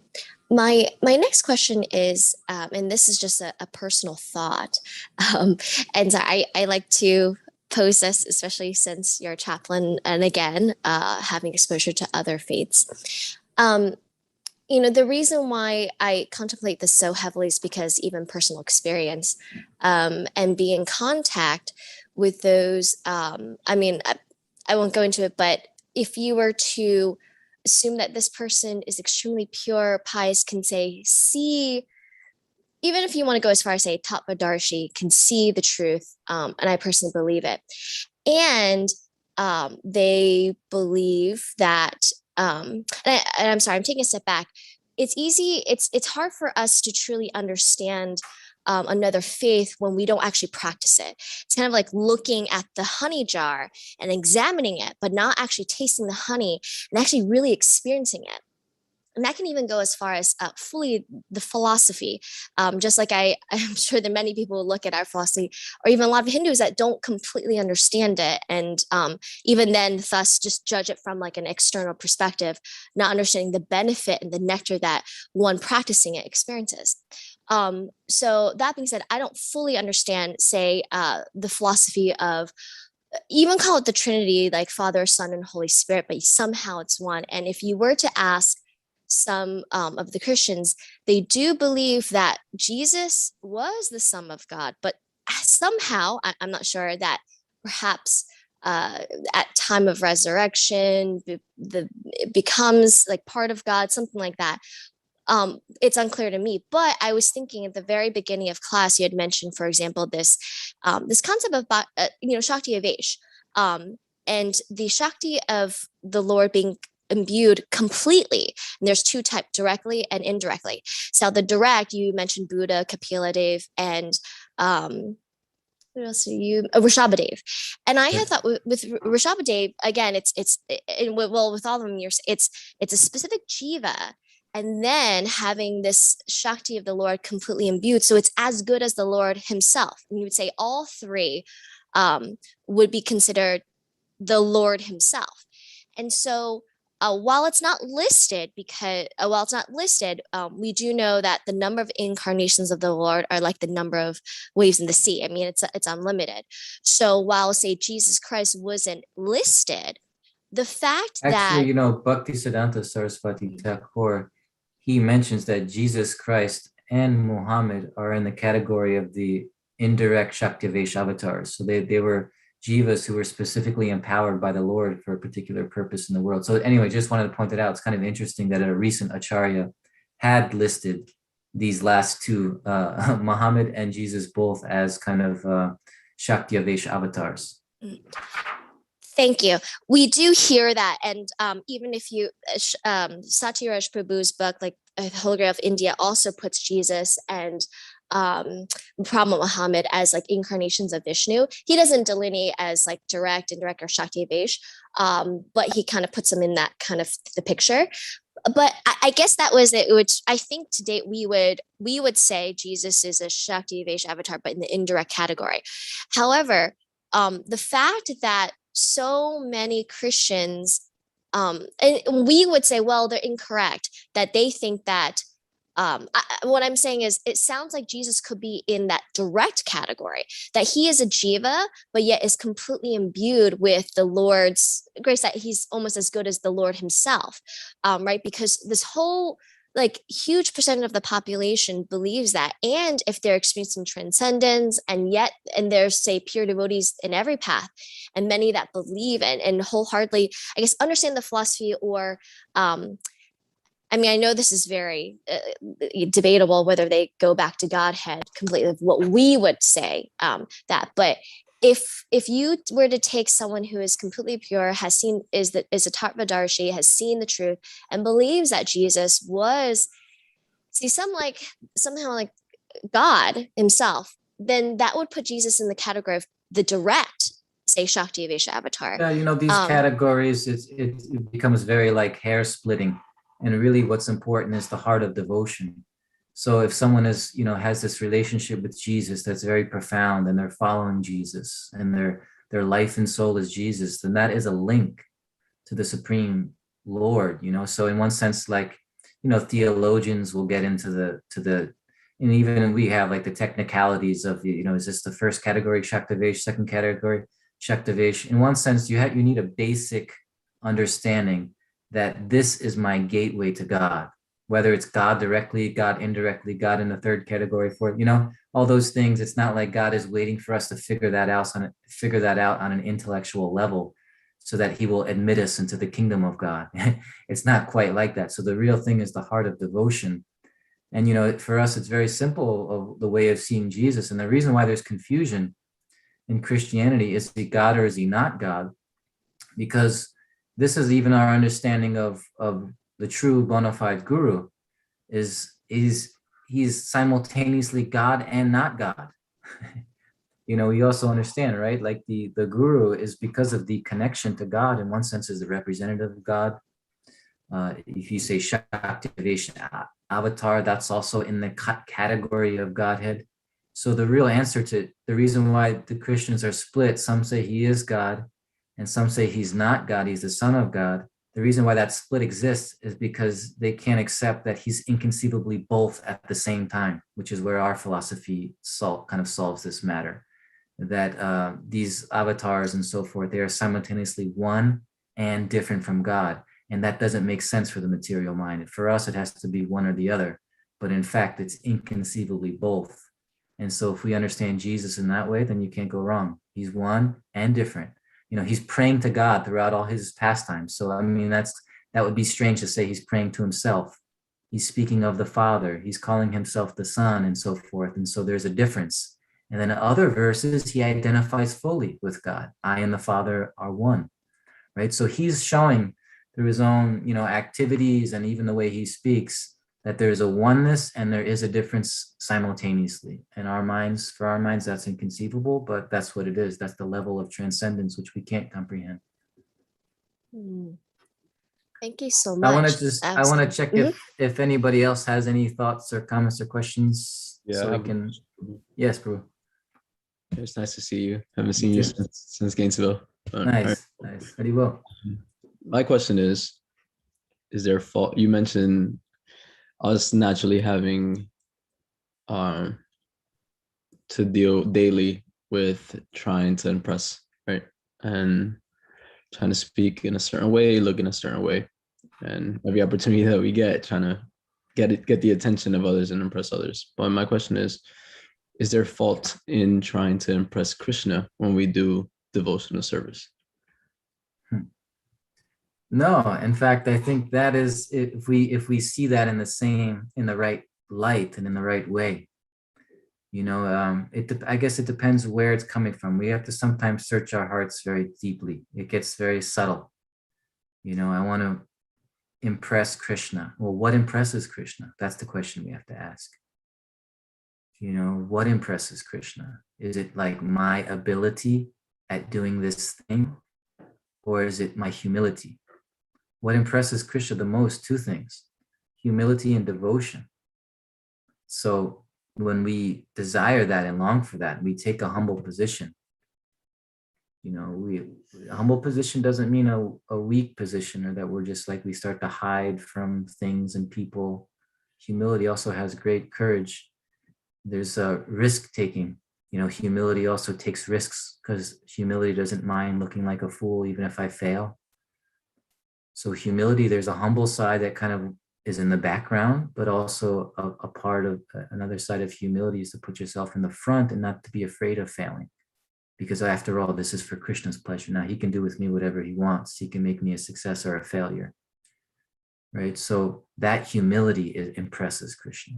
My next question is, and this is just a personal thought, and I like to pose this, especially since you're a chaplain, and again, having exposure to other faiths. The reason why I contemplate this so heavily is because even personal experience, and be in contact with those. I won't go into it, but if you were to assume that this person is extremely pure, pious, can see, even if you want to go as far as say Tattvadarshi, can see the truth, and I personally believe it, and they believe that. And I'm sorry, I'm taking a step back. It's easy. It's hard for us to truly understand another faith when we don't actually practice it. It's kind of like looking at the honey jar and examining it, but not actually tasting the honey and actually really experiencing it. And that can even go as far as fully the philosophy. Just like I'm sure that many people look at our philosophy, or even a lot of Hindus that don't completely understand it. And even then, thus just judge it from like an external perspective, not understanding the benefit and the nectar that one practicing it experiences. So that being said, I don't fully understand, say, the philosophy of even call it the Trinity, like Father, Son, and Holy Spirit, but somehow it's one. And if you were to ask some of the Christians, they do believe that Jesus was the Son of God, but somehow, I'm not sure, that perhaps at time of resurrection, it becomes like part of God, something like that. It's unclear to me, but I was thinking at the very beginning of class, you had mentioned, for example, this concept of Shakti Avesh, and the Shakti of the Lord being imbued completely. And there's two types, directly and indirectly. So the direct, you mentioned Buddha, Kapila Dev, and what else are you? Rishabhadev. And I had thought with Rishabhadev, again, well, with all of them, it's a specific jiva, and then having this Shakti of the Lord completely imbued. So it's as good as the Lord himself. And you would say all three would be considered the Lord himself. And so while it's not listed, we do know that the number of incarnations of the Lord are like the number of waves in the sea. I mean, it's unlimited. So while, say, Jesus Christ wasn't listed, the fact that Actually, Bhaktisiddhanta Saraswati Thakur, he mentions that Jesus Christ and Muhammad are in the category of the indirect Shaktivesh avatars. So they were jivas who were specifically empowered by the Lord for a particular purpose in the world. So anyway, just wanted to point it out. It's kind of interesting that a recent Acharya had listed these last two, Muhammad and Jesus, both as kind of Shaktivesh avatars. Thank you. We do hear that. And even if you, Satyaraj Prabhu's book, like The Holy Grail of India, also puts Jesus and Prophet Muhammad as like incarnations of Vishnu. He doesn't delineate as like direct, indirect, or Shakti Avesh, but he kind of puts them in that kind of the picture. But I guess that was it, which I think to date we would say Jesus is a Shakti Avesh avatar, but in the indirect category. However, the fact that so many Christians, and we would say, well, they're incorrect, that they think that what I'm saying is, it sounds like Jesus could be in that direct category, that he is a jiva, but yet is completely imbued with the Lord's grace, that he's almost as good as the Lord himself, right? Because this whole like huge percentage of the population believes that, and if they're experiencing transcendence, and there's, say, pure devotees in every path, and many that believe and wholeheartedly, I guess, understand the philosophy, or I mean, I know this is very debatable whether they go back to Godhead completely, what we would say that, but if you were to take someone who is completely pure, has seen, is a Tattvadarshi, has seen the truth, and believes that Jesus was, somehow like God himself, then that would put Jesus in the category of the direct, say, Shakti Avesha avatar. Yeah, these categories, it becomes very like hair splitting. And really what's important is the heart of devotion. So if someone has this relationship with Jesus that's very profound, and they're following Jesus, and their life and soul is Jesus, then that is a link to the Supreme Lord, So in one sense, like, theologians will get into the and even we have like the technicalities of is this the first category Shaktivesh, second category Shaktivesh? In one sense, you need a basic understanding that this is my gateway to God, whether it's God directly, God indirectly, God in the third category, fourth, all those things. It's not like God is waiting for us to figure that out on an intellectual level so that he will admit us into the kingdom of God. It's not quite like that. So the real thing is the heart of devotion. And, for us, it's very simple of the way of seeing Jesus. And the reason why there's confusion in Christianity, is he God or is he not God? Because this is even our understanding of the true bona fide guru, is he's simultaneously God and not God. We also understand, right? Like the guru is, because of the connection to God, in one sense is the representative of God, If you say Shakti avatar, that's also in the category of Godhead. So the real answer to the reason why the Christians are split, some say he is God and some say he's not God, he's the Son of God. The reason why that split exists is because they can't accept that he's inconceivably both at the same time, which is where our philosophy kind of solves this matter. That these avatars and so forth, they are simultaneously one and different from God. And that doesn't make sense for the material mind. For us, it has to be one or the other. But in fact, it's inconceivably both. And so if we understand Jesus in that way, then you can't go wrong. He's one and different. He's praying to God throughout all his pastimes. So, I mean, that would be strange to say he's praying to himself. He's speaking of the Father. He's calling himself the Son and so forth. And so there's a difference. And then in other verses, he identifies fully with God. I and the Father are one, right? So he's showing through his own, activities and even the way he speaks that there's a oneness and there is a difference simultaneously. For our minds, that's inconceivable, but that's what it is. That's the level of transcendence which we can't comprehend. Thank you so much. I want to check if anybody else has any thoughts or comments or questions. Yeah, so I can. Yes, bro. It's nice to see you. Haven't seen you since Gainesville. Nice. Very well. My question is there fault? You mentioned us naturally having to deal daily with trying to impress, right? And trying to speak in a certain way, look in a certain way. And every opportunity that we get, trying to get the attention of others and impress others. But my question is there fault in trying to impress Krishna when we do devotional service? No, in fact, I think that is, if we see that in the right light and in the right way, I guess it depends where it's coming from. We have to sometimes search our hearts very deeply. It gets very subtle. I want to impress Krishna. Well, what impresses Krishna? That's the question we have to ask. What impresses Krishna? Is it like my ability at doing this thing? Or is it my humility? What impresses Krishna the most? Two things: humility and devotion. So when we desire that and long for that, we take a humble position. A humble position doesn't mean a weak position, or that we're just like we start to hide from things and people. Humility also has great courage. There's a risk taking. Humility also takes risks, because humility doesn't mind looking like a fool even if I fail. So humility, there's a humble side that kind of is in the background, but also a part of another side of humility is to put yourself in the front and not to be afraid of failing. Because after all, this is for Krishna's pleasure. Now he can do with me whatever he wants. He can make me a success or a failure, right? So that humility impresses Krishna.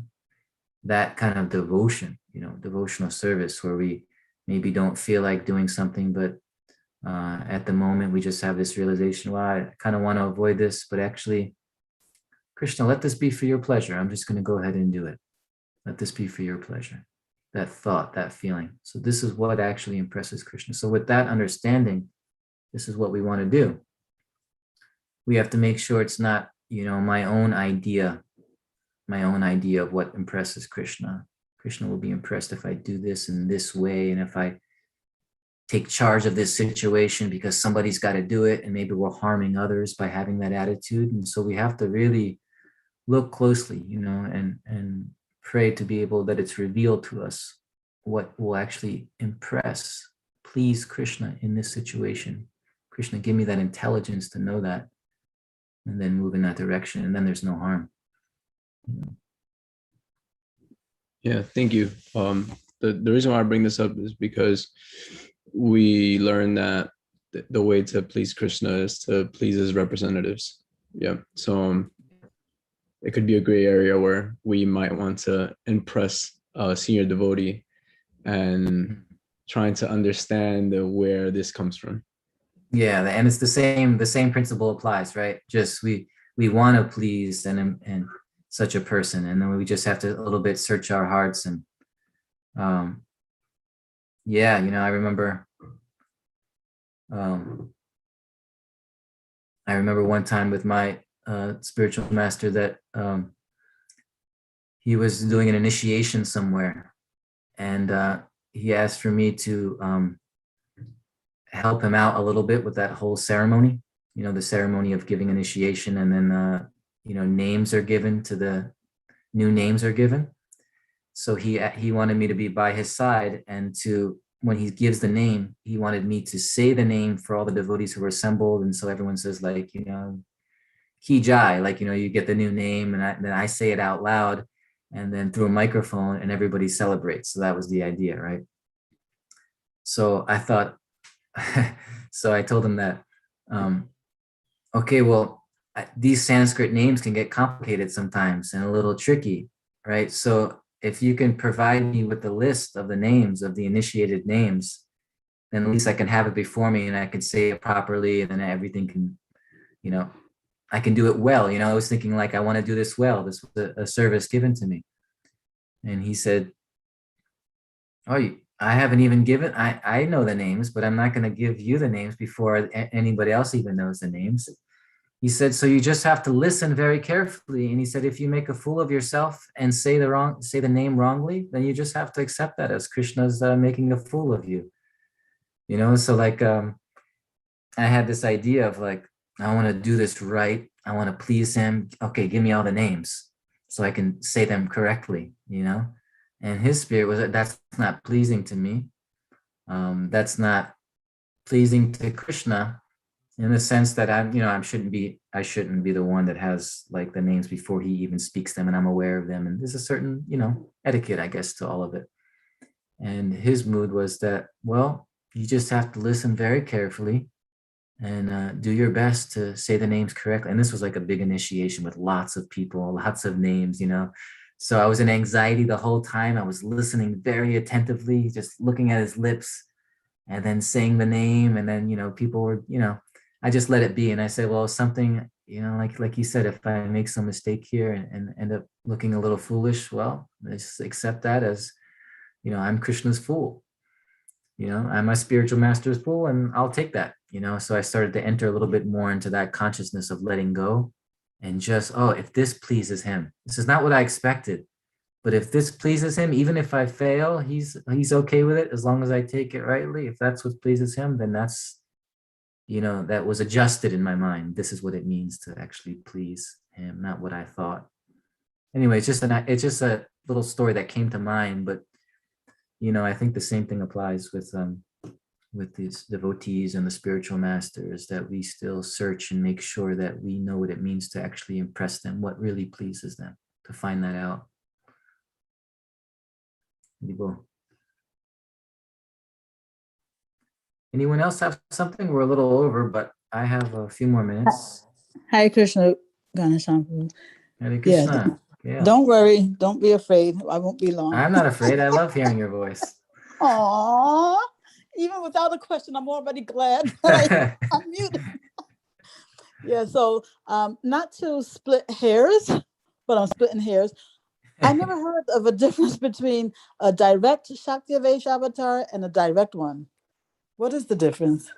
That kind of devotion, devotional service, where we maybe don't feel like doing something, but at the moment we just have this realization, well, I kind of want to avoid this, but actually, Krishna, let this be for your pleasure. I'm just going to go ahead and do it. Let this be for your pleasure. That thought, that feeling. So this is what actually impresses Krishna. So with that understanding, this is what we want to do. We have to make sure it's not, my own idea of what impresses Krishna. Krishna will be impressed if I do this in this way, and if I take charge of this situation because somebody's got to do it, and maybe we're harming others by having that attitude. And so we have to really look closely, and pray to be able that it's revealed to us what will actually please Krishna in this situation. Krishna, give me that intelligence to know that, and then move in that direction, and then there's no harm. Yeah, thank you. The reason why I bring this up is because we learn that the way to please Krishna is to please his representatives. Yeah. So it could be a gray area where we might want to impress a senior devotee and trying to understand where this comes from. Yeah, and it's the same principle applies, right? Just we want to please and such a person, and then we just have to a little bit search our hearts. And I remember one time with my spiritual master that he was doing an initiation somewhere, and he asked for me to help him out a little bit with that whole ceremony. The ceremony of giving initiation, and then names are given to the new names are given. So he wanted me to be by his side, and to when he gives the name, he wanted me to say the name for all the devotees who were assembled. And so everyone says, like, Ki Jai, like, you get the new name, and then I say it out loud, and then through a microphone, and everybody celebrates. So that was the idea, right? So I thought, so I told him that, okay, well, these Sanskrit names can get complicated sometimes and a little tricky, right? So if you can provide me with the list of the names of the initiated names, then at least I can have it before me and I can say it properly, and then everything can, I can do it well. I was thinking, like, I want to do this well. This was a service given to me. And he said, oh, I haven't even given, I know the names, but I'm not going to give you the names before anybody else even knows the names. He said, so you just have to listen very carefully. And he said, if you make a fool of yourself and say the name wrongly, then you just have to accept that as Krishna's making a fool of you. So like, I had this idea of, like, I want to do this right. I want to please him. Okay, give me all the names so I can say them correctly, And his spirit was that that's not pleasing to me. That's not pleasing to Krishna, in the sense that I shouldn't be the one that has, like, the names before he even speaks them, and I'm aware of them. And there's a certain, etiquette, I guess, to all of it. And his mood was that, well, you just have to listen very carefully and do your best to say the names correctly. And this was like a big initiation with lots of people, lots of names, So I was in anxiety the whole time. I was listening very attentively, just looking at his lips and then saying the name. And then, people were, I just let it be. And I said, well, something, like you said, if I make some mistake here and end up looking a little foolish, well, just accept that as, I'm Krishna's fool. I'm my spiritual master's fool, and I'll take that, So I started to enter a little bit more into that consciousness of letting go and just, oh, if this pleases him, this is not what I expected, but if this pleases him, even if I fail, he's okay with it as long as I take it rightly. If that's what pleases him, then that's, that was adjusted in my mind. This is what it means to actually please him, not what I thought. Anyway, it's just a little story that came to mind, but I think the same thing applies with these devotees and the spiritual masters, that we still search and make sure that we know what it means to actually impress them, what really pleases them, to find that out. Anyone else have something? We're a little over, but I have a few more minutes. Hare Krishna, Ghanashyam. Hare Krishna. Yeah. Don't worry. Don't be afraid. I won't be long. I'm not afraid. I love hearing your voice. Aww. Even without a question, I'm already glad that I'm muted. Yeah, so not to split hairs, but I'm splitting hairs. I never heard of a difference between a direct Shakti-Avesh avatar and a direct one. What is the difference?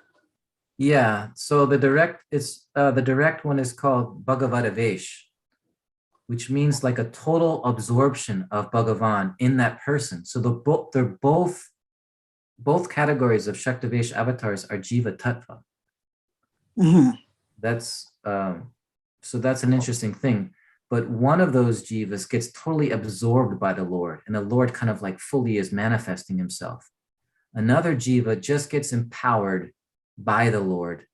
Yeah, so the direct one is called Bhagavatam, which means like a total absorption of Bhagavan in that person. So they're both categories of Shakti-Avesh avatars are Jiva Tattva. Mm-hmm. That's an interesting thing. But one of those jivas gets totally absorbed by the Lord, and the Lord kind of like fully is manifesting himself. Another jiva just gets empowered by the Lord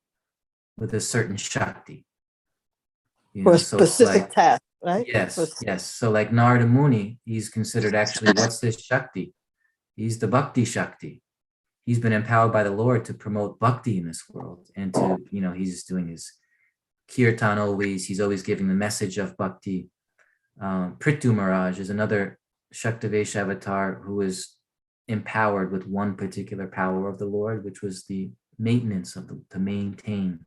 with a certain Shakti. For a specific task, right? Yes. So like Narada Muni, he's considered actually, what's this Shakti? He's the Bhakti Shakti. He's been empowered by the Lord to promote Bhakti in this world, and to, he's doing his kirtan always. He's always giving the message of Bhakti. Prithu Maharaj is another Shakti-Avesh avatar who is empowered with one particular power of the Lord, which was the maintenance of to maintain.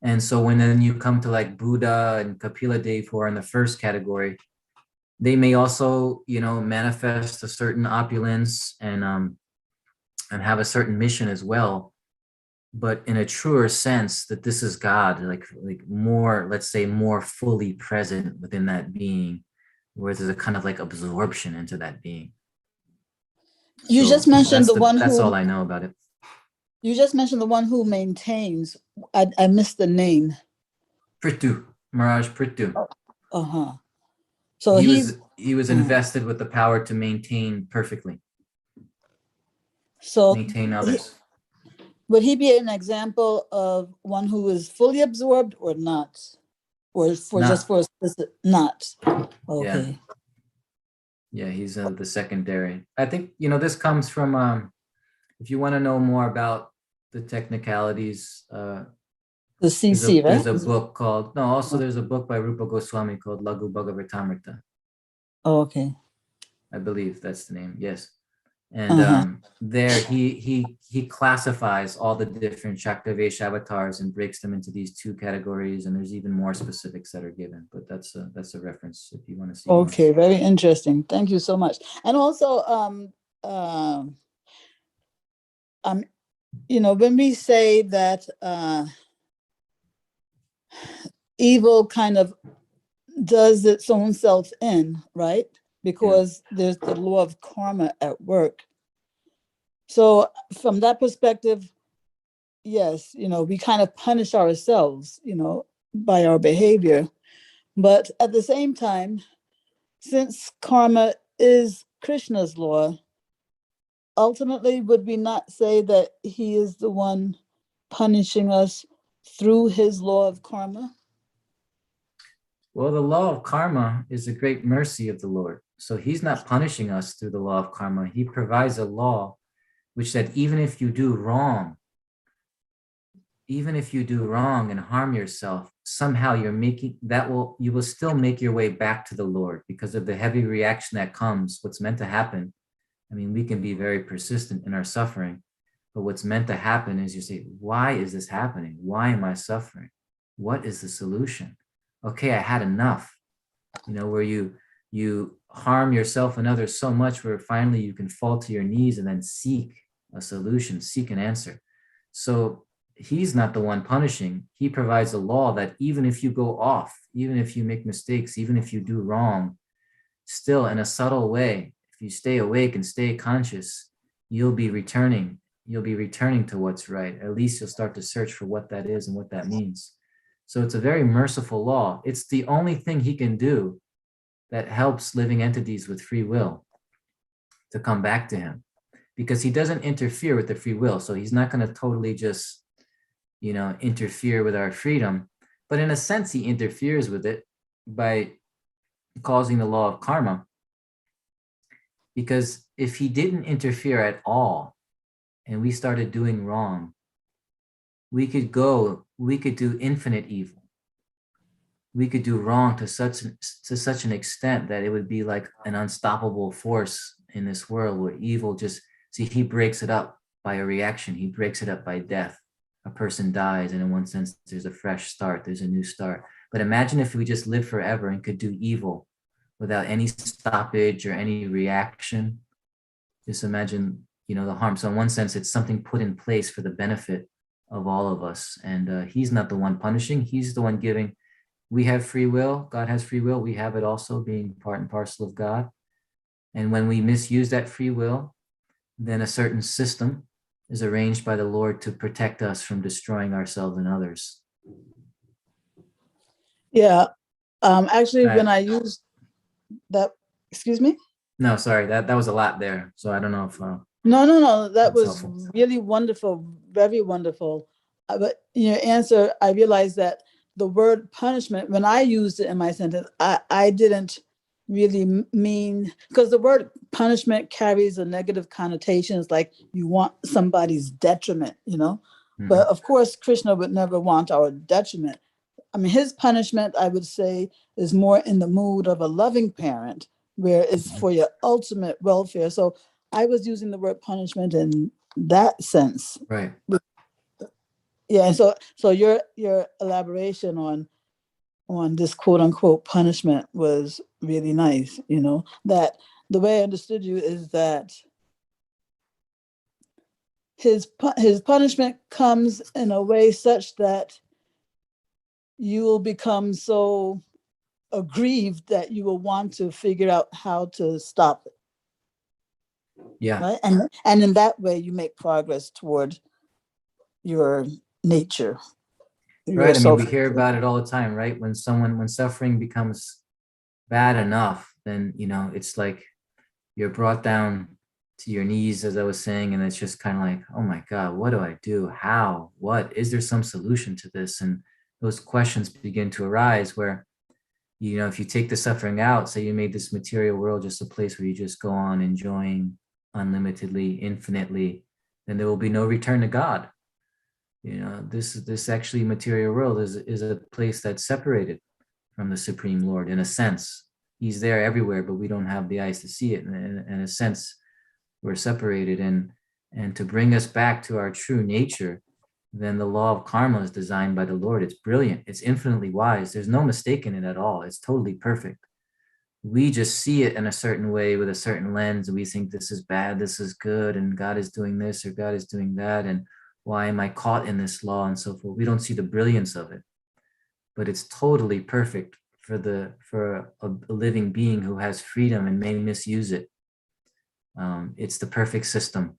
And so when then you come to like Buddha and Kapila Dev, who are in the first category, they may also, manifest a certain opulence and have a certain mission as well. but in a truer sense that this is God, like more, let's say, more fully present within that being, where there's a kind of like absorption into that being. You So just mentioned that's all I know about it. You just mentioned the one who maintains. I missed the name. Prithu, Maharaj Prithu. Uh-huh. So he was invested with the power to maintain perfectly. So maintain others. Would he be an example of one who is fully absorbed or not? Or for Not. just for a specific, not. Okay. Yeah, he's the secondary. I think, this comes from, if you want to know more about the technicalities, the CC, right? There's a book called, there's a book by Rupa Goswami called Lagu Bhagavatamrita. Oh, okay. I believe that's the name. Yes. And there he classifies all the different Shaktavesh avatars and breaks them into these two categories. And there's even more specifics that are given, but that's a reference if you want to see. Okay, more. Very interesting. Thank you so much. And also, when we say that evil kind of does its own self in, right? Because there's the law of karma at work. So from that perspective, yes, we kind of punish ourselves, by our behavior. But at the same time, since karma is Krishna's law, ultimately, would we not say that he is the one punishing us through his law of karma? Well, the law of karma is a great mercy of the Lord. So he's not punishing us through the law of karma. He provides a law which said, even if you do wrong and harm yourself, somehow you will still make your way back to the Lord because of the heavy reaction that comes, what's meant to happen. I mean, we can be very persistent in our suffering, but what's meant to happen is you say, why is this happening? Why am I suffering? What is the solution? Okay, I had enough, where you harm yourself and others so much where finally you can fall to your knees and then seek a solution, seek an answer. So he's not the one punishing. He provides a law that even if you go off, even if you make mistakes, even if you do wrong, still in a subtle way, if you stay awake and stay conscious, you'll be returning to what's right. At least you'll start to search for what that is and what that means. So it's a very merciful law. It's the only thing he can do that helps living entities with free will to come back to him, because he doesn't interfere with the free will. So he's not going to totally just, interfere with our freedom. But in a sense, he interferes with it by causing the law of karma. Because if he didn't interfere at all and we started doing wrong, we could do infinite evil. We could do wrong to such an extent that it would be like an unstoppable force in this world where evil he breaks it up by a reaction. He breaks it up by death. A person dies, and in one sense, there's a fresh start. There's a new start. But imagine if we just lived forever and could do evil without any stoppage or any reaction. Just imagine, the harm. So in one sense, it's something put in place for the benefit of all of us. And he's not the one punishing. He's the one giving. We have free will. God has free will. We have it also, being part and parcel of God. And when we misuse that free will, then a certain system is arranged by the Lord to protect us from destroying ourselves and others. Yeah. Actually, when I used that, excuse me? No, sorry, that was a lot there. So I don't know if... No. That was helpful. Really wonderful, very wonderful. But your answer, I realized that the word punishment, when I used it in my sentence, I didn't really mean, because the word punishment carries a negative connotations, like you want somebody's detriment, Mm-hmm. But of course, Krishna would never want our detriment. I mean, his punishment, I would say, is more in the mood of a loving parent, where it's for your ultimate welfare. So I was using the word punishment in that sense. Right. Yeah. So your elaboration on this quote unquote punishment was really nice. That the way I understood you is that his punishment comes in a way such that you will become so aggrieved that you will want to figure out how to stop it. Yeah. Right? And in that way, you make progress toward your nature. Right. I mean, we hear about it all the time, right? When suffering becomes bad enough, then, it's like you're brought down to your knees, as I was saying, and it's just kind of like, oh my God, what do I do? How? What? Is there some solution to this? And those questions begin to arise where, if you take the suffering out, say you made this material world just a place where you just go on enjoying unlimitedly, infinitely, then there will be no return to God. This actually material world is a place that's separated from the Supreme Lord in a sense. He's there everywhere, but we don't have the eyes to see it. In a sense, we're separated. And to bring us back to our true nature, then the law of karma is designed by the Lord. It's brilliant. It's infinitely wise. There's no mistake in it at all. It's totally perfect. We just see it in a certain way with a certain lens, and we think this is bad, this is good, and God is doing this or God is doing that, and why am I caught in this law and so forth. We don't see the brilliance of it, but it's totally perfect for a living being who has freedom and may misuse it. It's the perfect system.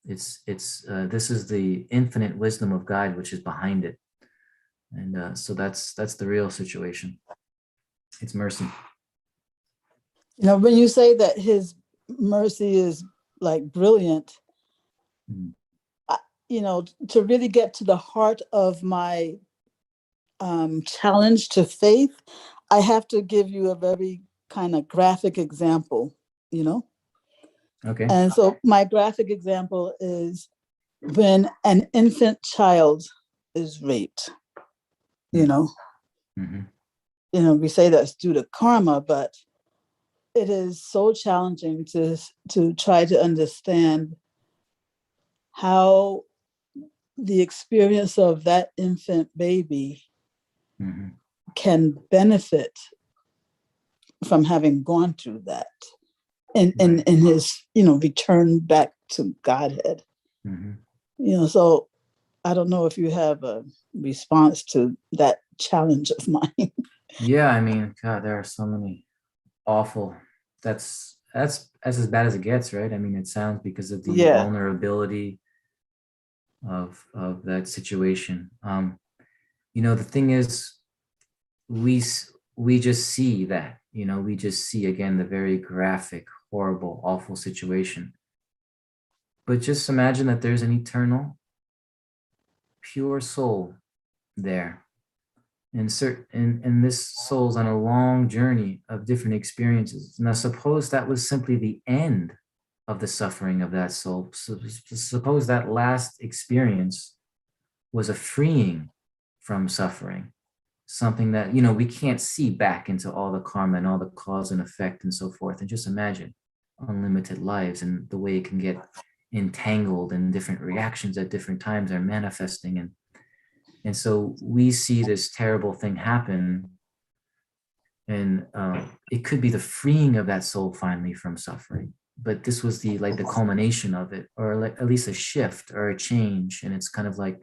This is the infinite wisdom of God which is behind it, and so that's the real situation. It's mercy. When you say that his mercy is like brilliant, to really get to the heart of my challenge to faith, I have to give you a very kind of graphic example, Okay. And so my graphic example is when an infant child is raped, Mm-hmm. We say that's due to karma, but it is so challenging to try to understand how the experience of that infant baby can benefit from having gone through that in his, return back to Godhead. So I don't know if you have a response to that challenge of mine. Yeah, I mean, God, there are so many awful. That's as bad as it gets, right? I mean, it sounds because of the vulnerability of that situation. The thing is, we just see that, we just see again the very graphic, horrible, awful situation. But just imagine that there's an eternal, pure soul there. And this soul's on a long journey of different experiences. Now, suppose that was simply the end of the suffering of that soul. So suppose that last experience was a freeing from suffering, something that, we can't see back into all the karma and all the cause and effect and so forth. And just imagine unlimited lives and the way it can get entangled and different reactions at different times are manifesting. And so we see this terrible thing happen, and it could be the freeing of that soul finally from suffering. But this was the culmination of it, or at least a shift or a change. And it's kind of like,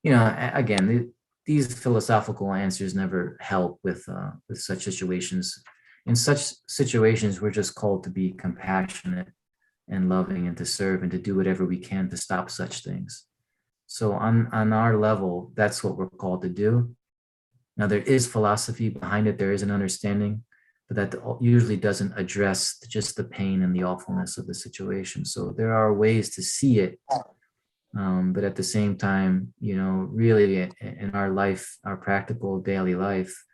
again, these philosophical answers never help with such situations. In such situations, we're just called to be compassionate and loving and to serve and to do whatever we can to stop such things. So on our level, that's what we're called to do. Now, there is philosophy behind it. There is an understanding, but that usually doesn't address just the pain and the awfulness of the situation. So there are ways to see it. But at the same time, really in our life, our practical daily life,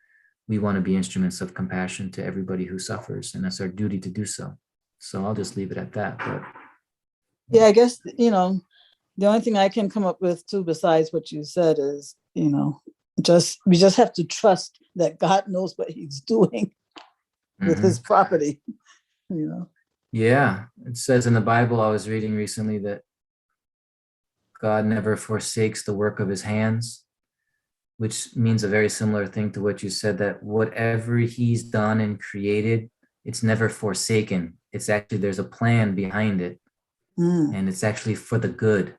we want to be instruments of compassion to everybody who suffers. And that's our duty to do so. So I'll just leave it at that. But yeah, I guess, the only thing I can come up with too, besides what you said, is, we just have to trust that God knows what he's doing with his property, Yeah, it says in the Bible I was reading recently that God never forsakes the work of his hands, which means a very similar thing to what you said, that whatever he's done and created, it's never forsaken. It's actually, there's a plan behind it, and it's actually for the good.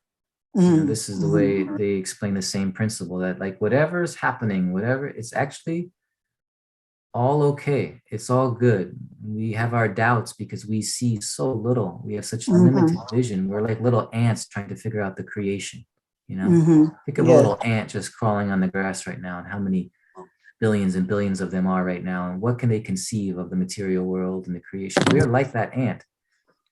This is the way they explain the same principle, that like whatever is happening, whatever, it's actually all okay. It's all good. We have our doubts because we see so little. We have such limited vision. We're like little ants trying to figure out the creation. Think of a little ant just crawling on the grass right now, and how many billions and billions of them are right now, and what can they conceive of the material world and the creation. We're like that ant.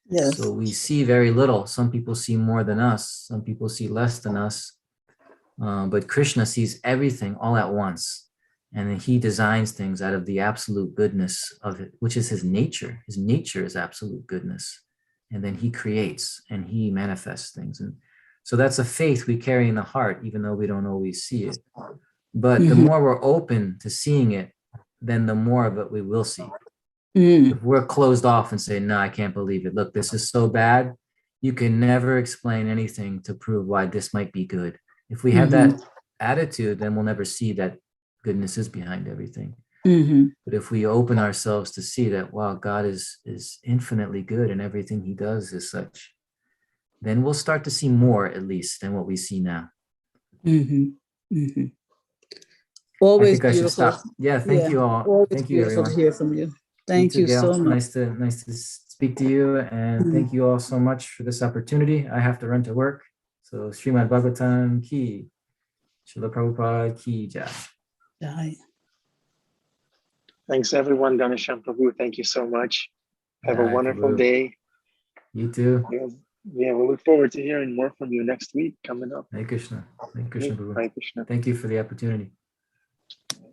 Yes. So we see very little. Some people see more than us. Some people see less than us. But Krishna sees everything all at once. And then he designs things out of the absolute goodness of it, which is his nature. His nature is absolute goodness. And then he creates and he manifests things. And so that's a faith we carry in the heart, even though we don't always see it. But the more we're open to seeing it, then the more of it we will see. If we're closed off and say, no, I can't believe it. Look, this is so bad. You can never explain anything to prove why this might be good. If we have that attitude, then we'll never see that goodness is behind everything. But if we open ourselves to see that, wow, God is infinitely good and everything he does is such, then we'll start to see more, at least, than what we see now. Always I think I should beautiful. stop. Yeah, thank you all. Always Thank you, beautiful everyone. to hear from you. Thank too, you Gail. so much. Nice to speak to you, and thank you all so much for this opportunity. I have to run to work. So Srimad Bhagavatam ki, Srila Prabhupada ki jai. Jai. Thanks, everyone. Ghanashyam Prabhu, thank you so much. Have a Jai, wonderful Prabhu. day. You too. Yeah, we'll look forward to hearing more from you next week coming up. Hare Krishna. Hare Krishna, Prabhu. Hare Krishna. Thank you for the opportunity.